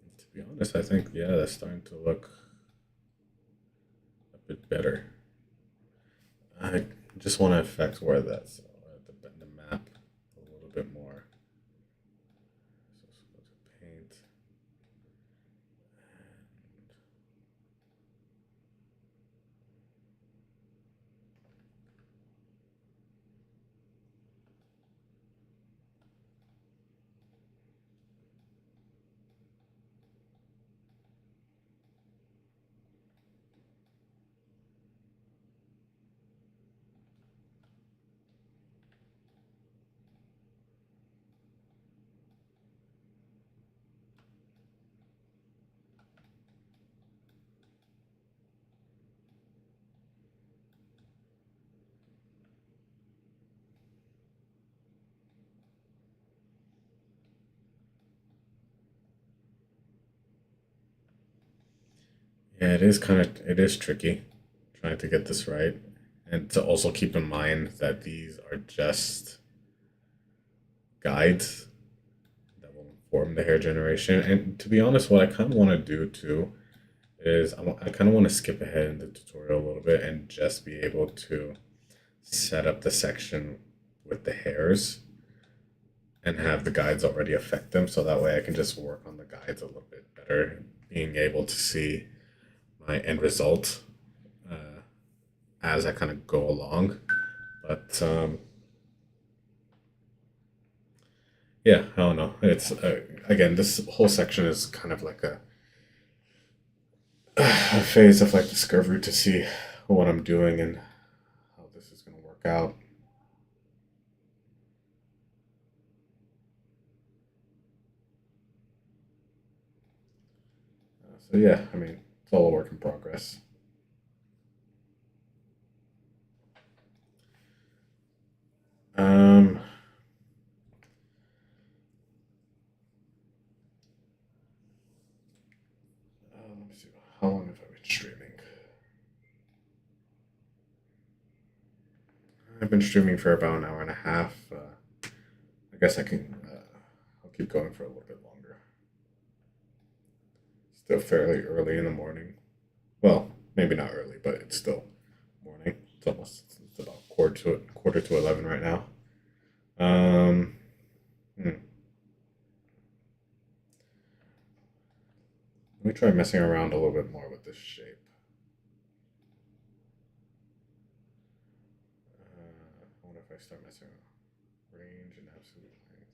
And to be honest, I think, yeah, that's starting to look a bit better. I just want to affect where that's the map a little bit more. So let's go to paint. Yeah, it is tricky trying to get this right. And to also keep in mind that these are just guides that will inform the hair generation. And to be honest, what I kind of want to do too is I kind of want to skip ahead in the tutorial a little bit and just be able to set up the section with the hairs and have the guides already affect them. So that way I can just work on the guides a little bit better, being able to see my end result uh, as I kind of go along. But yeah, I don't know. It's again, this whole section is kind of like a phase of like discovery to see what I'm doing and how this is going to work out. So yeah, I mean, it's all a work in progress. Um, let me see. How long have I been streaming? I've been streaming for about an hour and a half. I guess I can. I'll keep going for a little bit longer. Still fairly early in the morning. Well, maybe not early, but it's still morning. It's about quarter to 11 right now. Um, hmm. Let me try messing around a little bit more with this shape. I wonder if I start messing around range and absolute length.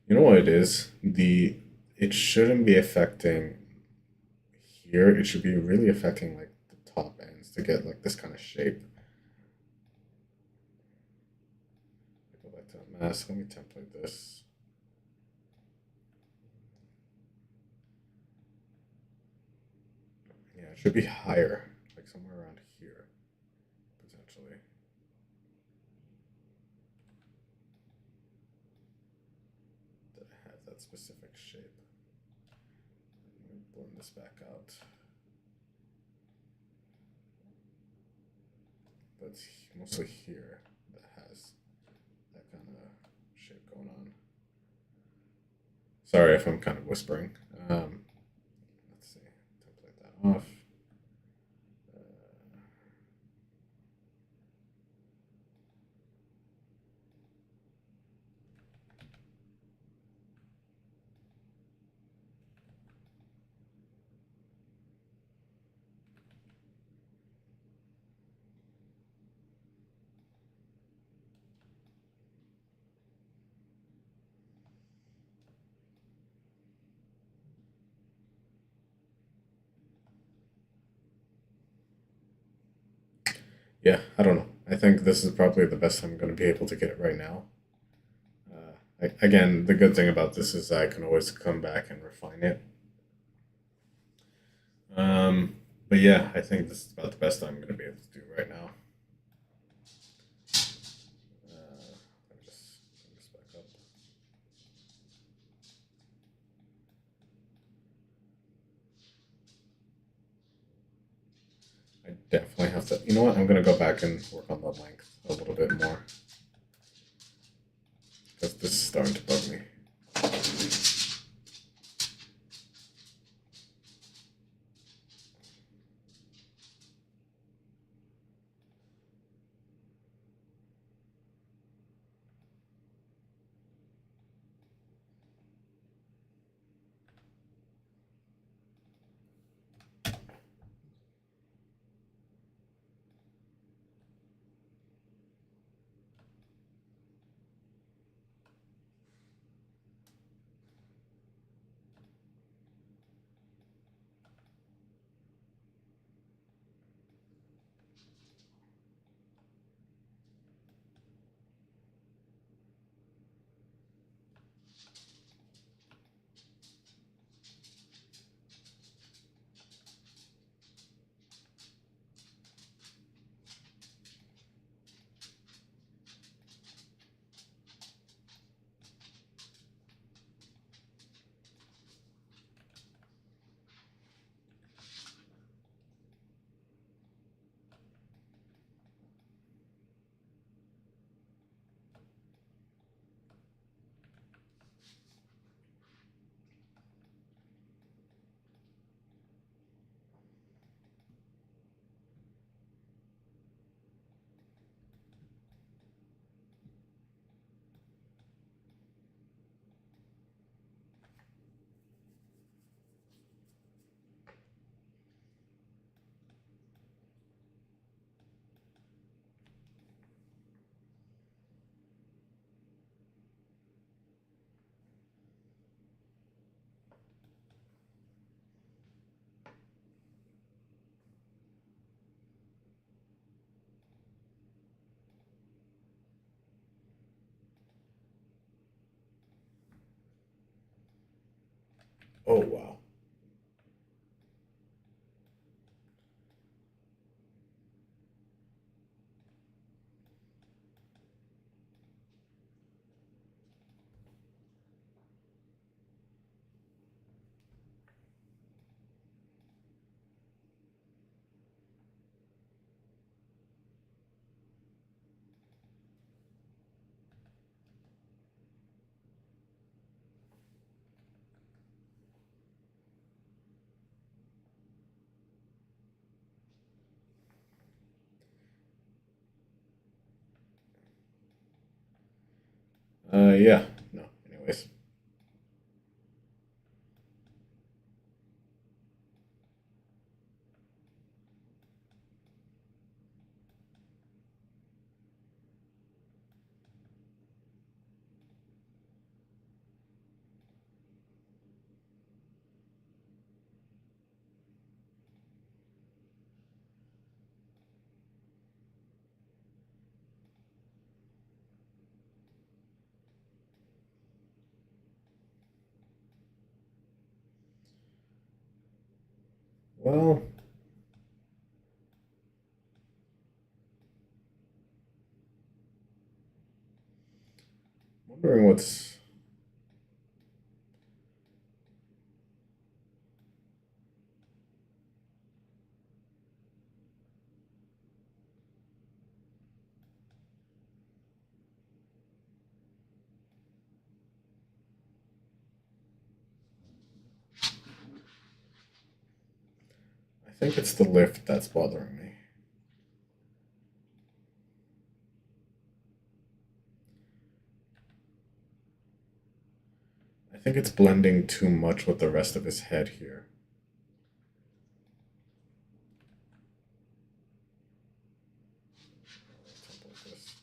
You know what it is? It shouldn't be affecting here. It should be really affecting like the top ends to get like this kind of shape. Go back to the mask. Let me template this. Yeah, it should be higher, like somewhere around here, potentially. That it has that specific shape. Let me blend this back out. But it's mostly here that has that kind of shape going on. Sorry if I'm kind of whispering. Let's see, template that off. Uh, yeah, I don't know. I think this is probably the best I'm going to be able to get it right now. Again, the good thing about this is I can always come back and refine it. Um, but yeah, I think this is about the best I'm going to be able to do right now. Let me just bring this back up. I definitely have to. You know what? I'm going to go back and work on the length a little bit more because this is starting to bug me. Oh wow. Yeah. No. Anyways. Well, wondering what's. I think it's the lift that's bothering me. I think it's blending too much with the rest of his head here. Something like this.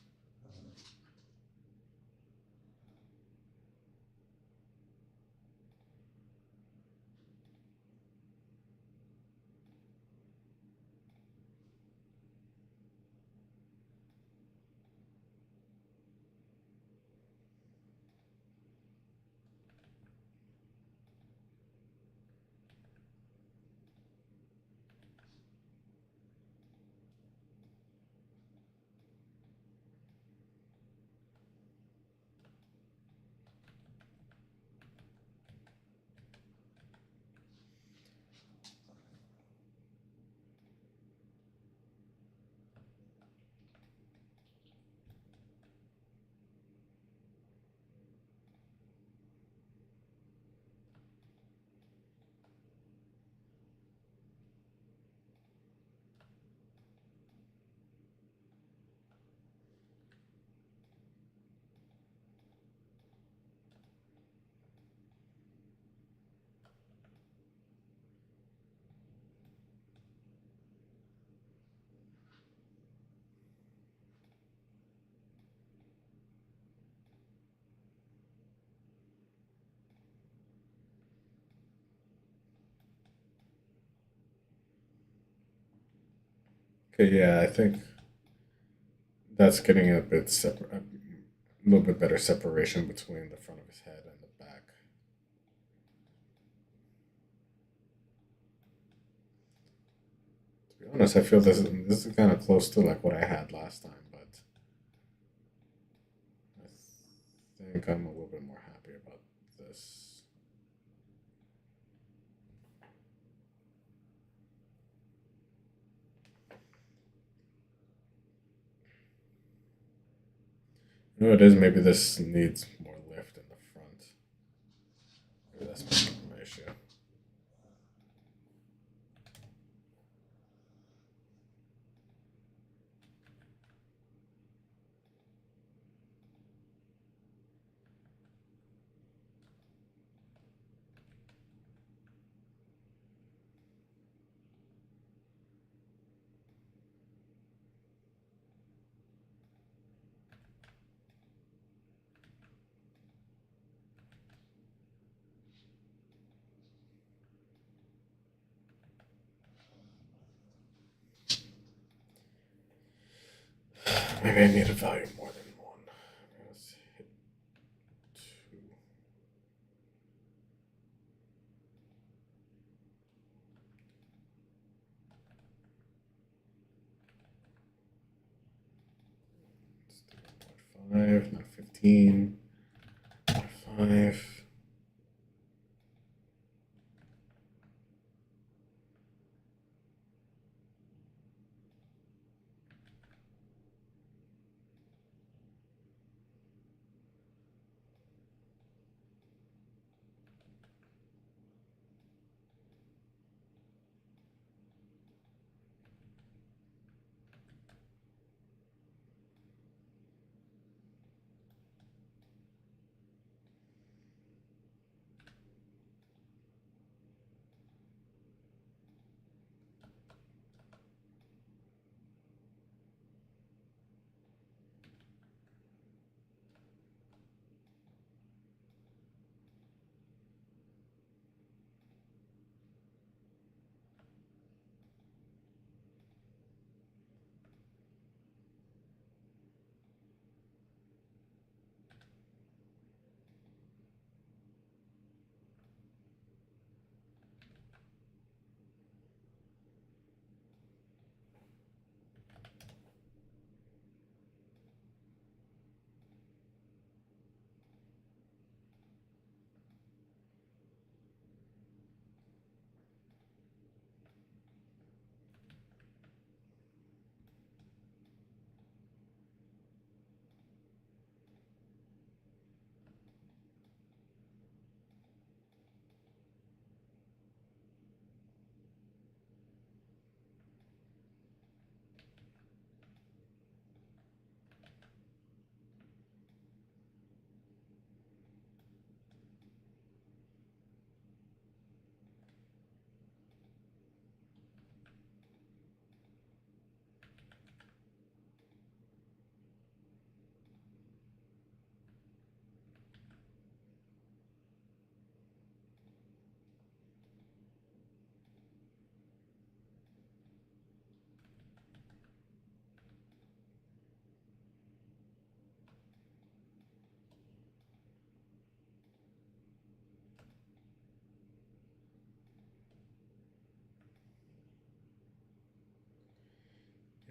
Okay, yeah, I think that's getting a bit separate, a little bit better separation between the front of his head and the back. To be honest, I feel this is kind of close to like what I had last time, but I think I'm a little bit more happy about this. You know what it is? Maybe this needs more lift in the front. Maybe that's my issue. Maybe I need a value more than one. Let's hit two. Let's do 1.5, not 15. 5.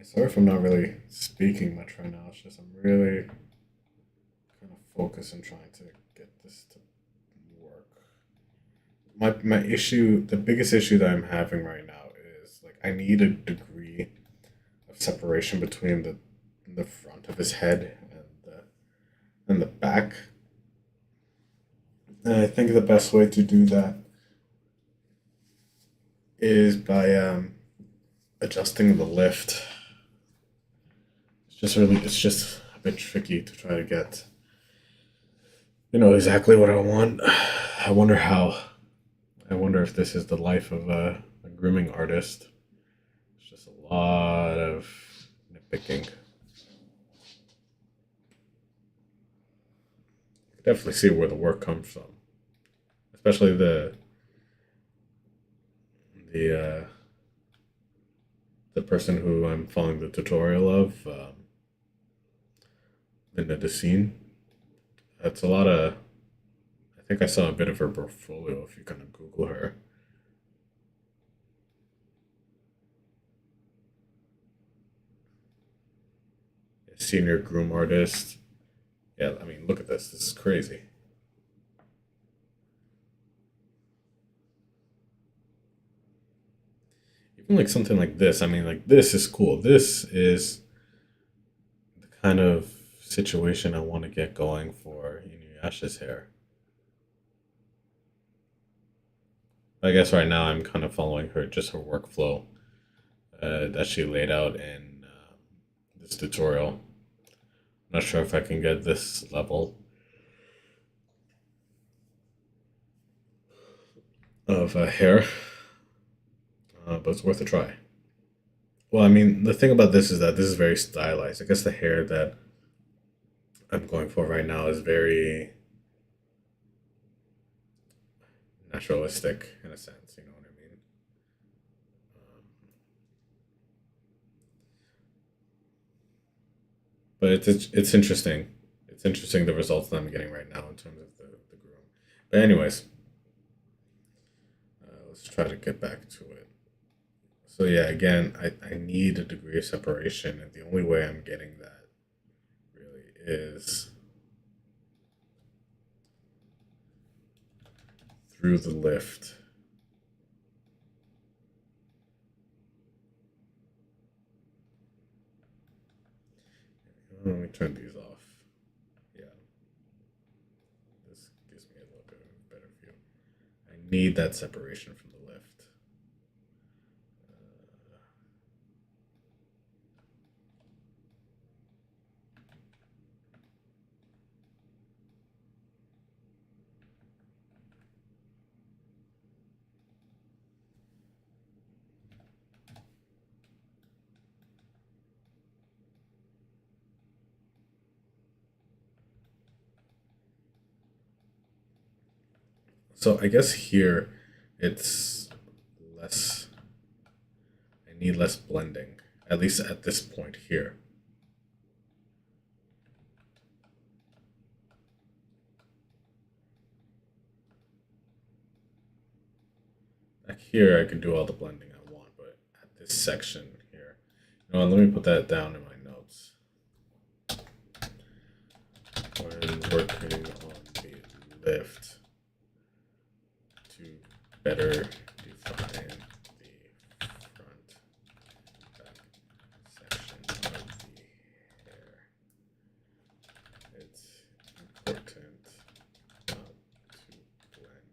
Sorry if I'm not really speaking much right now. It's just I'm really kind of focused and trying to get this to work. My issue, the biggest issue that I'm having right now is like I need a degree of separation between the front of his head and the back. And I think the best way to do that is by adjusting the lift. It's just a bit tricky to try to get exactly what I want. I wonder how. I wonder if this is the life of a grooming artist. It's just a lot of nitpicking. You can definitely see where the work comes from, especially the the person who I'm following the tutorial of, Linda Decine. That's a lot of. I think I saw a bit of her portfolio if you kind of Google her. Senior groom artist. Yeah, I mean, look at this. This is crazy. Even like something like this. I mean, like this is cool. This is the kind of situation I want to get going for Inuyasha's hair. I guess right now I'm kind of following her workflow that she laid out in this tutorial. I'm not sure if I can get this level of hair, but it's worth a try. Well, I mean, the thing about this is that this is very stylized. I guess the hair that I'm going for right now is very naturalistic in a sense. You know what I mean? Um, but it's interesting. It's interesting the results that I'm getting right now in terms of the groom. But anyways, let's try to get back to it. So yeah, again, I need a degree of separation, and the only way I'm getting that really is through the lift. Let me turn these off. Yeah, this gives me a little bit of a better view. I need that separation from the lift. Uh, so I guess here it's less. I need less blending, at least at this point here. Back here, I can do all the blending I want, but at this section here, let me put that down in my notes. When working on the lift to better define the front back section of the hair, it's important not to blend.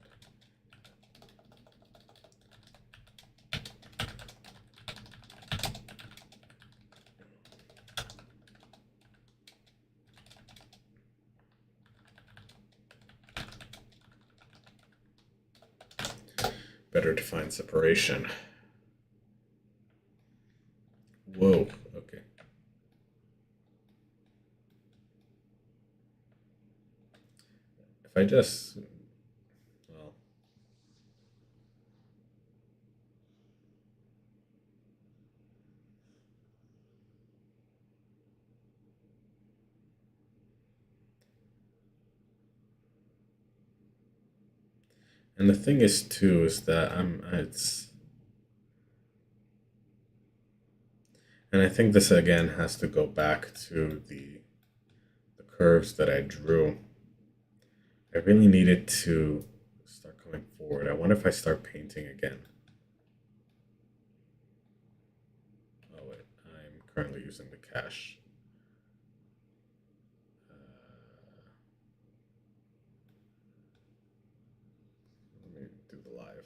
Better define separation. Whoa, okay. If I just, well, and the thing is too is that And I think this again has to go back to the curves that I drew. I really needed to start coming forward. I wonder if I start painting again. Oh wait, I'm currently using the cache. Let me do the live.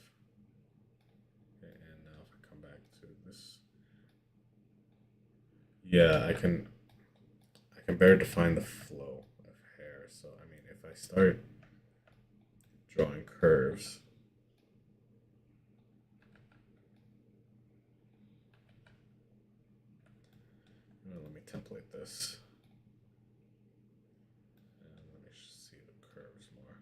Okay, and now if I come back to this, yeah, I can better define the flow of hair. So I mean, if I start drawing curves, let me template this and let me see the curves more.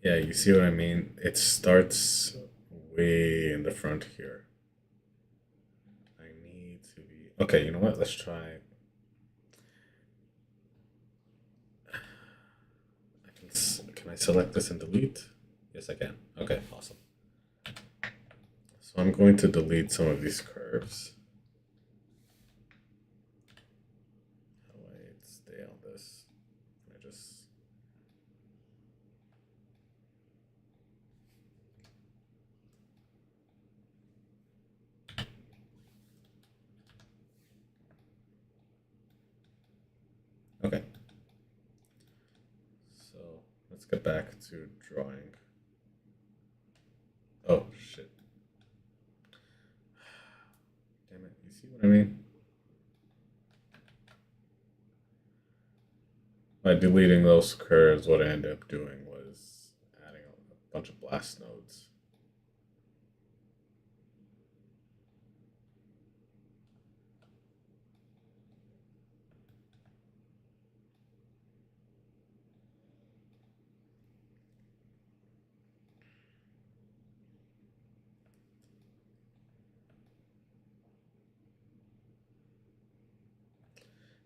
Yeah, you see what I mean? It starts way in the front here. I need to be okay. You know what? Let's try. Can I select this and delete? Yes, I can. Okay, awesome. So I'm going to delete some of these curves. How do I stay on this? Can I just okay. So let's get back to drawing. Oh shit. Damn it. You see what I mean? By deleting those curves, what I ended up doing was adding a bunch of blast nodes.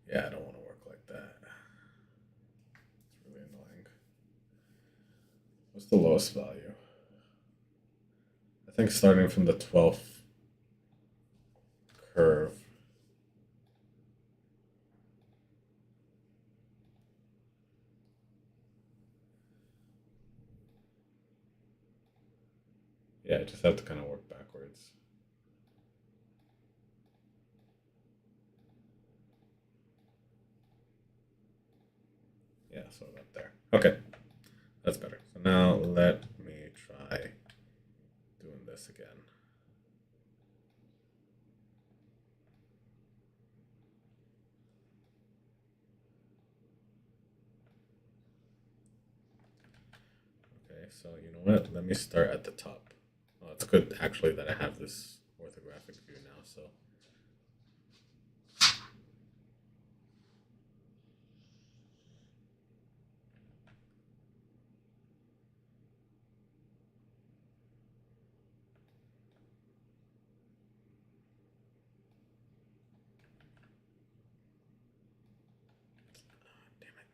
Yeah, I don't want to work like that. It's really annoying. What's the lowest value? I think starting from the 12th curve. Yeah, I just have to kind of work backwards. Yeah, so about there. Okay, that's better. So now let me try doing this again. Okay, so you know what? Let me start at the top. Well, it's good actually that I have this orthographic view now. So damn it.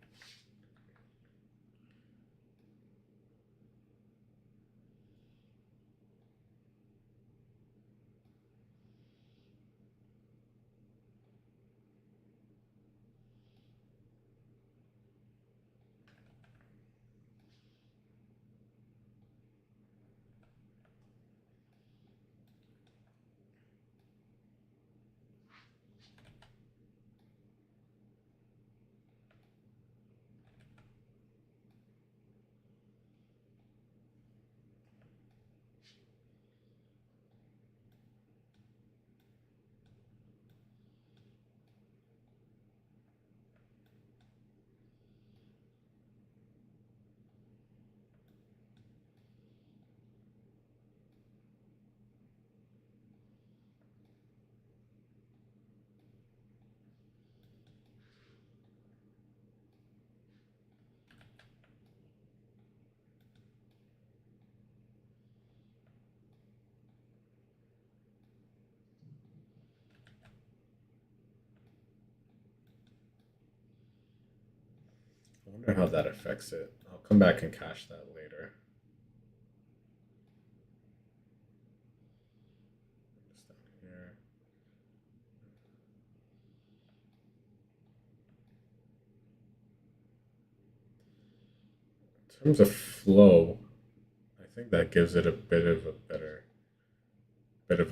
I wonder how that affects it. I'll come back and cache that later. Just down here. In terms of flow, I think that gives it a bit of a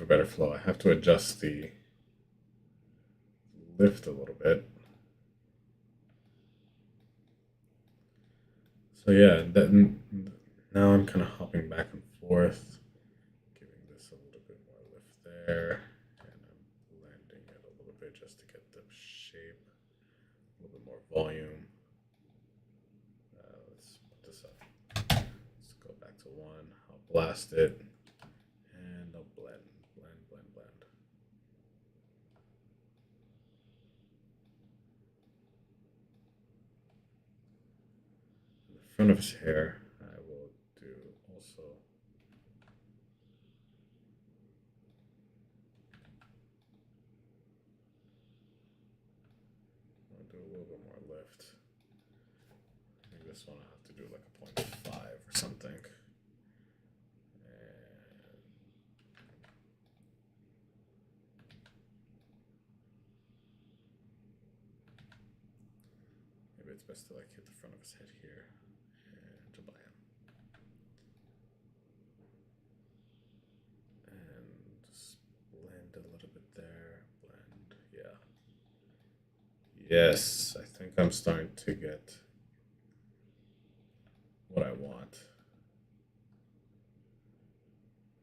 better flow. I have to adjust the lift a little bit. So yeah, now I'm kind of hopping back and forth, giving this a little bit more lift there, and I'm blending it a little bit just to get the shape, a little bit more volume. Let's put this up. Let's go back to one. I'll blast it, and I'll blend, blend, blend, blend. In the front of his hair, I will do also. I'll do a little bit more lift. I think this one I have to do like a 0.5 or something. And maybe it's best to like hit the front of his head here and jabam. And just blend a little bit there. Blend, yeah. Yes, I think I'm starting to get what I want.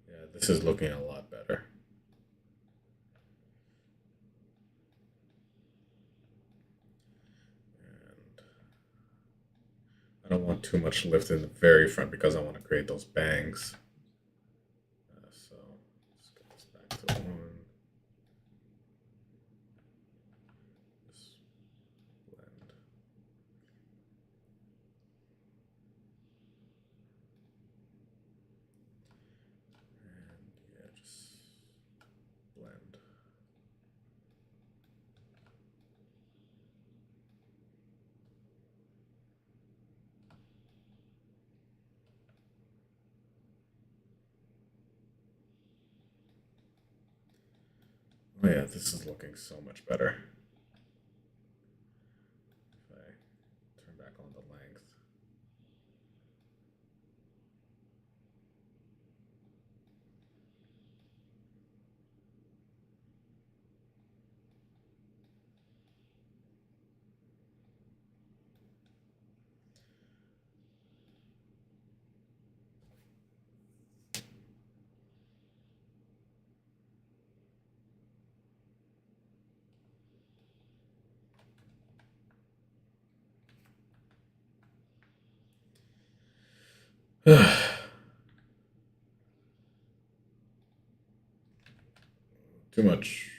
Yeah, this is looking a lot better. And I don't want too much lift in the very front because I want to create those bangs. So let's get this back to one. Just blend. And yeah, just blend. Oh yeah, this is looking so much better. If I turn back on the length. Too much.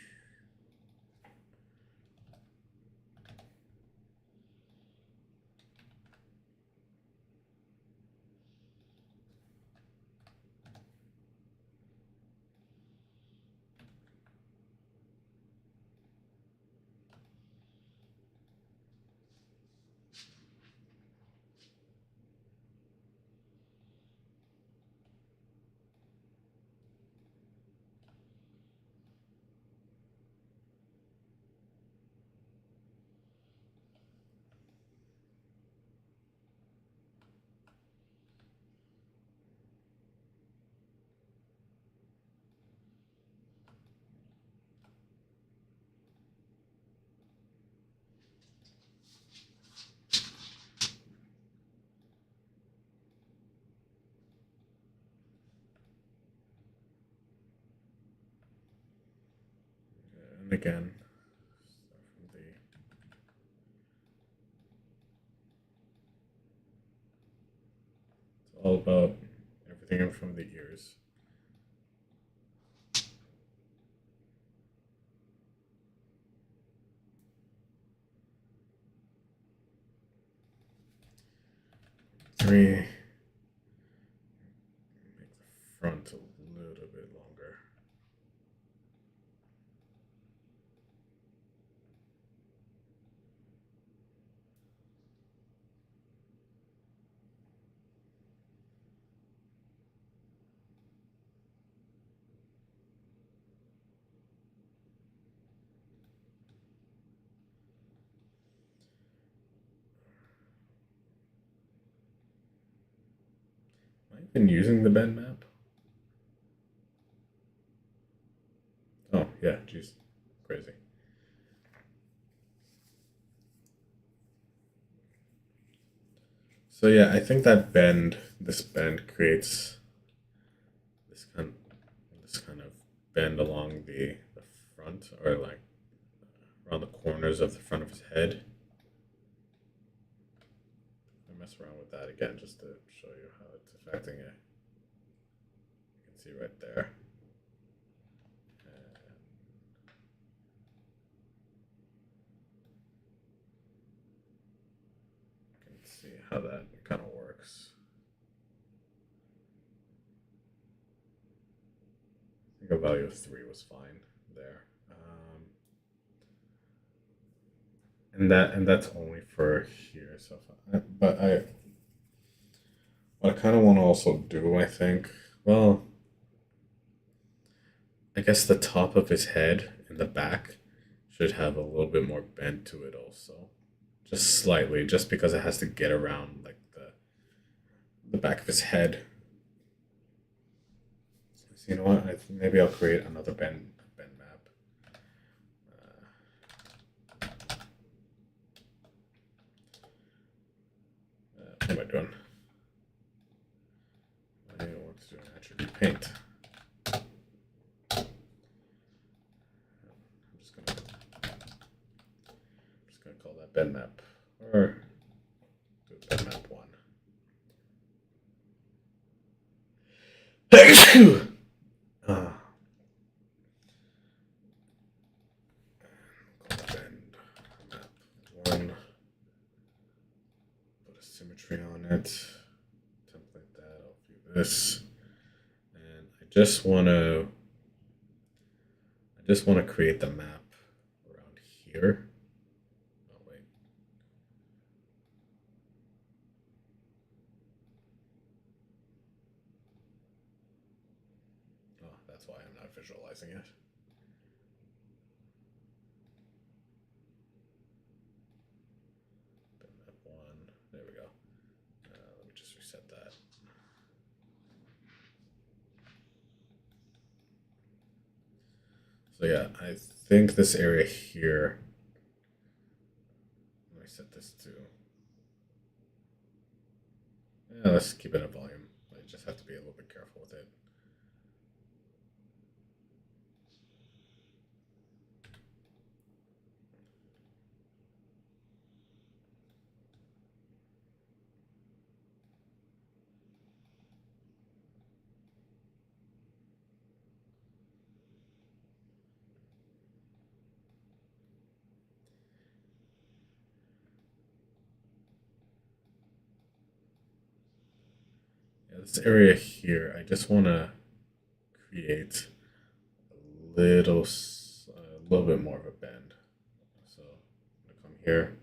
And again, start from the it's all about everything from the ears. Three, make the front a little bit longer. been using the bend map? Oh, yeah, jeez. Crazy. So yeah, I think that this bend creates this kind this kind of bend along the front, or like around the corners of the front of his head. I mess around with that again just to show you how it's affecting it. You can see right there. And you can see how that kind of works. I think a value of 3 was fine there. And that's only for here. So, but what I kind of want to also do, I think, well, I guess the top of his head and the back should have a little bit more bend to it also. Just slightly, just because it has to get around like the back of his head. So you know what? Maybe I'll create another bend map. What am I doing? I want to do an attribute paint. I'm just gonna call that bend map, or do bend map 1. uh, call bend map 1. Put a symmetry on it. Template that. I'll do this, and I just want to create the map around here. Oh wait. Oh, that's why I'm not visualizing it. Map 1. There we go. Let me just reset that. So yeah, I think this area here. Let me set this to. Yeah, let's keep it at volume. I just have to be a little bit careful with it. Yeah, this area here, I just want to create a little bit more of a bend. So I'm gonna come here.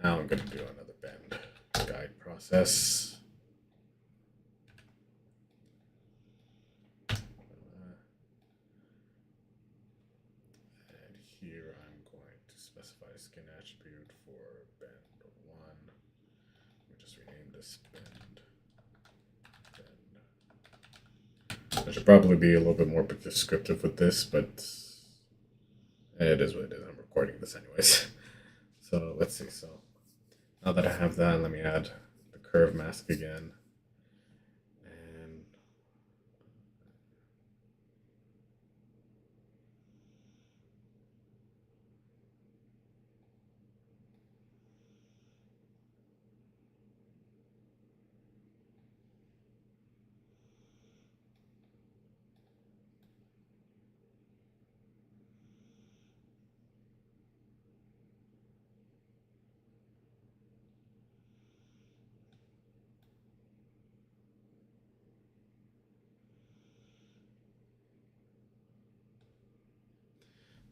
Now I'm gonna do another bend guide process. And here I'm going to specify a skin attribute for bend 1. Let me just rename this bend. I should probably be a little bit more descriptive with this, but it is what it is. I'm recording this anyways. So let's see. So now that I have that, let me add the curve mask again. And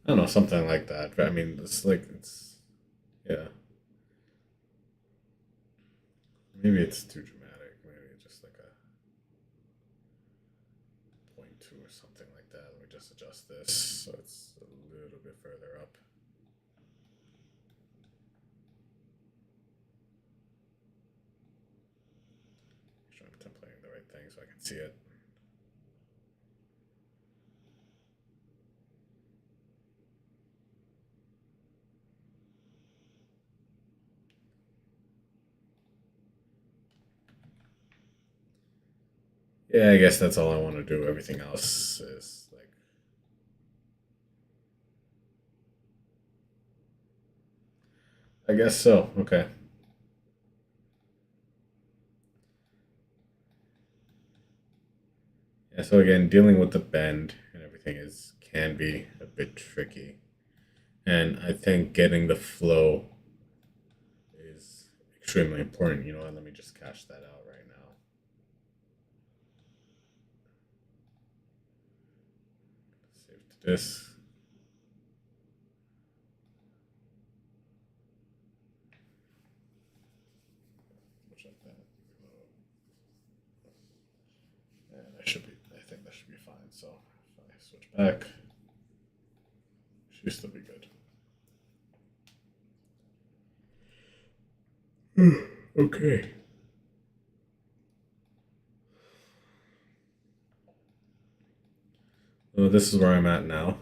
I don't know, something like that. I mean, yeah. Maybe it's too dramatic. Maybe just like a 0.2 or something like that. Let me just adjust this so it's a little bit further up. Make sure I'm templating the right thing so I can see it. Yeah, I guess that's all I want to do. Everything else is like, I guess so. Okay. Yeah, so again, dealing with the bend and everything is can be a bit tricky. And I think getting the flow is extremely important. You know what? Let me just cash that out right now. Save to this. Which like that. And I should be. I think that should be fine. So if I switch back, should still be good. Okay. So this is where I'm at now.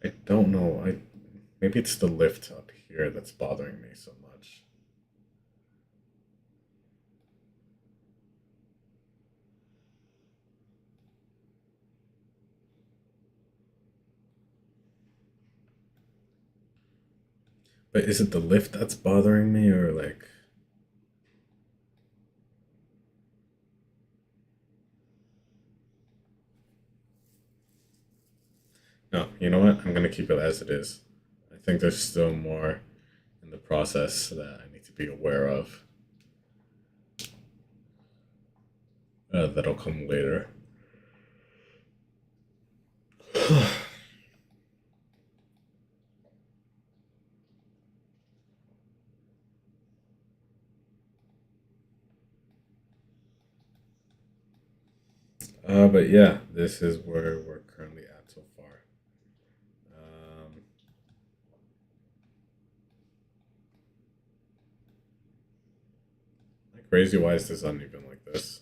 I don't know. I maybe it's the lift up here that's bothering me so much. But is it the lift that's bothering me or like no, you know what? I'm gonna keep it as it is. I think there's still more in the process that I need to be aware of that'll come later. But yeah, this is where we're currently at so far. Um, like crazy, why is this uneven like this?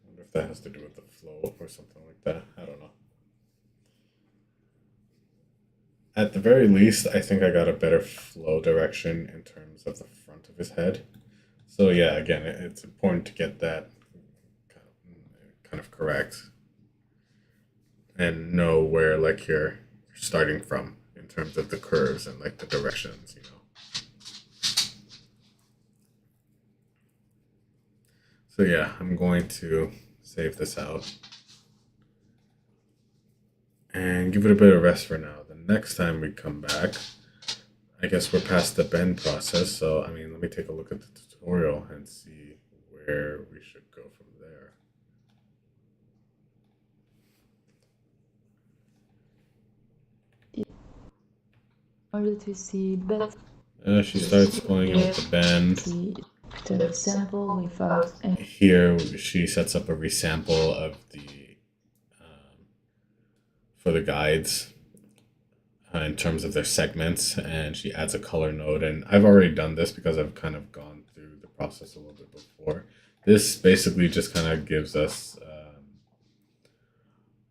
I wonder if that has to do with the flow or something like that. I don't know. At the very least, I think I got a better flow direction in terms of the front of his head. So yeah, again, it's important to get that kind of correct and know where like you're starting from in terms of the curves and like the directions, you know. So yeah, I'm going to save this out and give it a bit of rest for now. The next time we come back, I guess we're past the bend process. So I mean, let me take a look at the tutorial and see where we should go from there. In order to see better, She starts going in with the bend. see the sample without any. Here, she sets up a resample of the for the guides in terms of their segments, and she adds a color node. And I've already done this because I've kind of gone through the process a little bit before. This basically just kind of gives us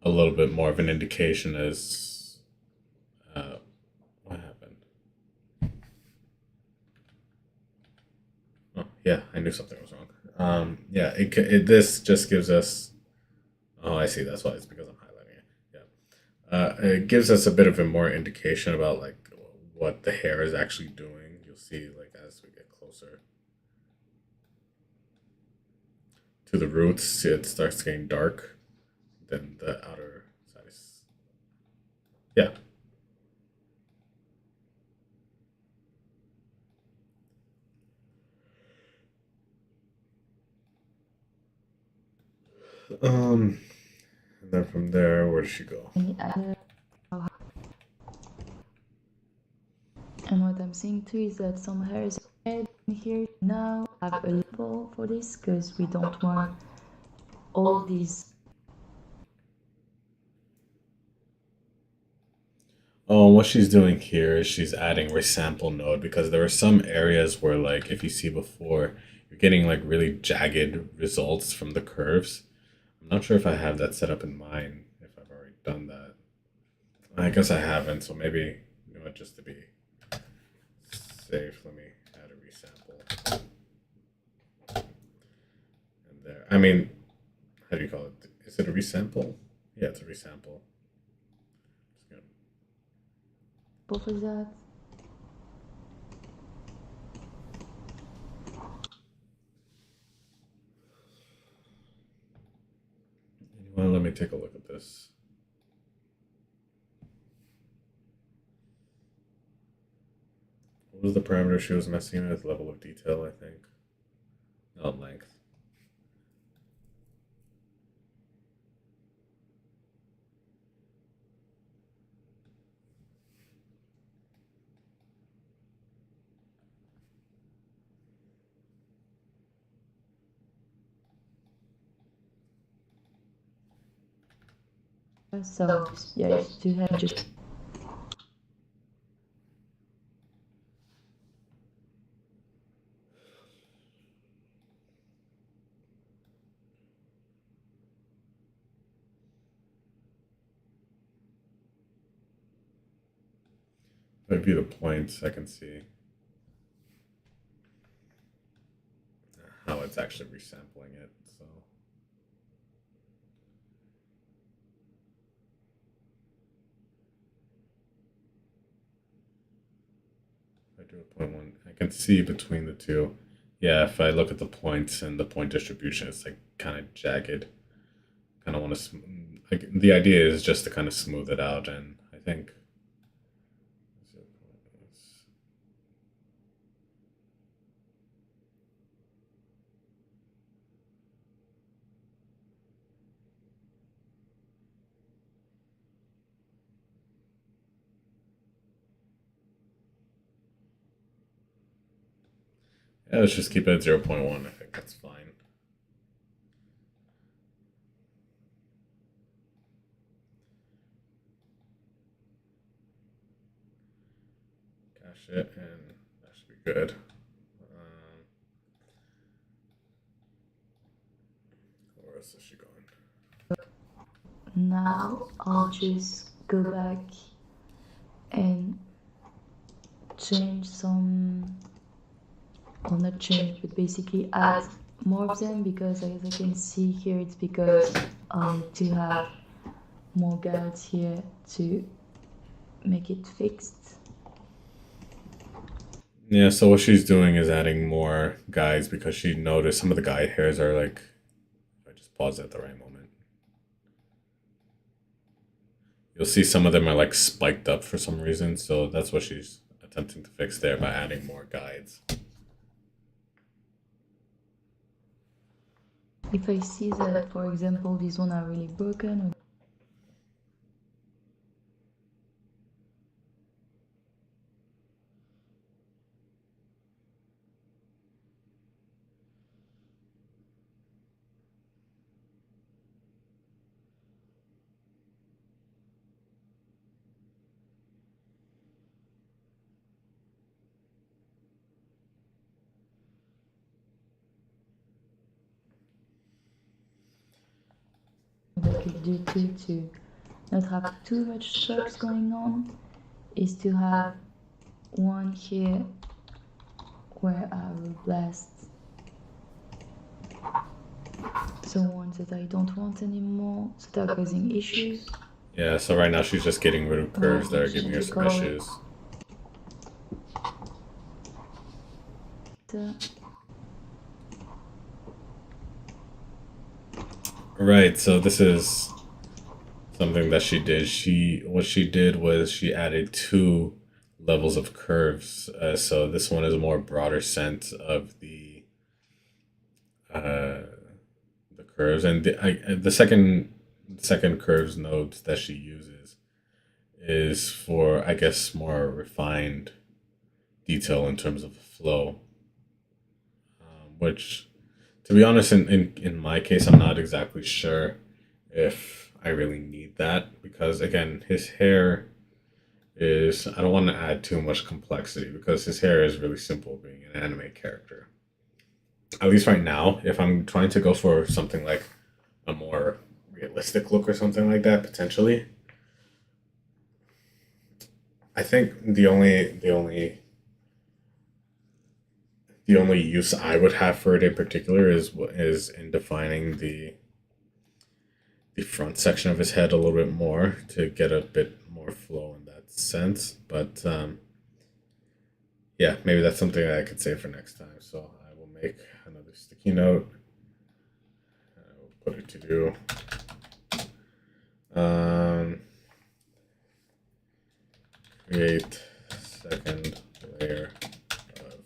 a little bit more of an indication as what happened. Oh, yeah, I knew something was wrong. Yeah, this just gives us. Oh, I see. That's why it's because I'm highlighting it. Yeah, it gives us a bit of a more indication about like what the hair is actually doing. You'll see like as we get closer to the roots, it starts getting dark. Then the outer side is yeah. Um, and then from there, where does she go? Any other, And what I'm seeing too is that some hairs are red in here. Now I have a label for this because we don't want all these. Oh, what she's doing here is she's adding resample node because there are some areas where, like, if you see before, you're getting like really jagged results from the curves. I'm not sure if I have that set up in mine, if I've already done that. I guess I haven't, so maybe, just to be safe, let me add a resample. And there. I mean, how do you call it? Is it a resample? Yeah, it's a resample. Just gonna- Both of that. Well, let me take a look at this. What was the parameter she was messing with? Level of detail, I think. Not length. So yeah, if you have just If I view the points, I can see how it's actually resampling it. So if I do a point one, I can see between the two. Yeah, if I look at the points and the point distribution, it's like kind of jagged. Kind of want to. Like, the idea is just to kind of smooth it out, and I think. Yeah, let's just keep it at 0.1. I think that's fine. Cache it, and that should be good. Where else is she going? now I'll just go back and change some, or not change, but basically add more of them, because as I can see here, it's because I need to have more guides here to make it fixed. Yeah, so what she's doing is adding more guides because she noticed some of the guide hairs are like. If I just pause at the right moment, you'll see some of them are like spiked up for some reason. So that's what she's attempting to fix there by adding more guides. If I see that, for example, these one are really broken, what I could do too to not have too much strokes going on is to have one here where I will blast the ones that I don't want anymore, so they're causing issues. Yeah, so right now she's just getting rid of curves that are giving her some issues. Right, so this is something that she did. What she did was she added two levels of curves. So this one is a more broader sense of uh, the curves, and the second curves node that she uses is for, I guess, more refined detail in terms of flow, which, to be honest, in my case, I'm not exactly sure if I really need that because, again, his hair is, I don't want to add too much complexity because his hair is really simple being an anime character. At least right now, if I'm trying to go for something like a more realistic look or something like that, potentially, I think the only use I would have for it in particular is in defining the front section of his head a little bit more to get a bit more flow in that sense. But yeah, maybe that's something that I could save for next time. So I will make another sticky note. I will put it to do. Create second layer of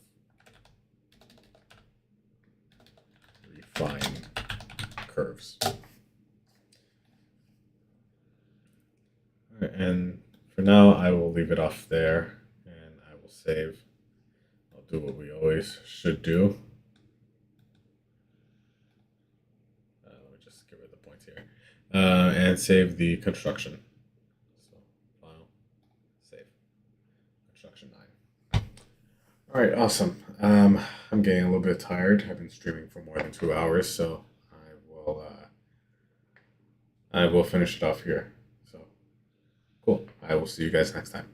refine curves. Alright, and for now, I will leave it off there and I will save. I'll do what we always should do. Let me just get rid of the points here. And save the construction. So, file, save. Construction 9. All right, awesome. I'm getting a little bit tired. I've been streaming for more than 2 hours, so I will finish it off here. So, cool. I will see you guys next time.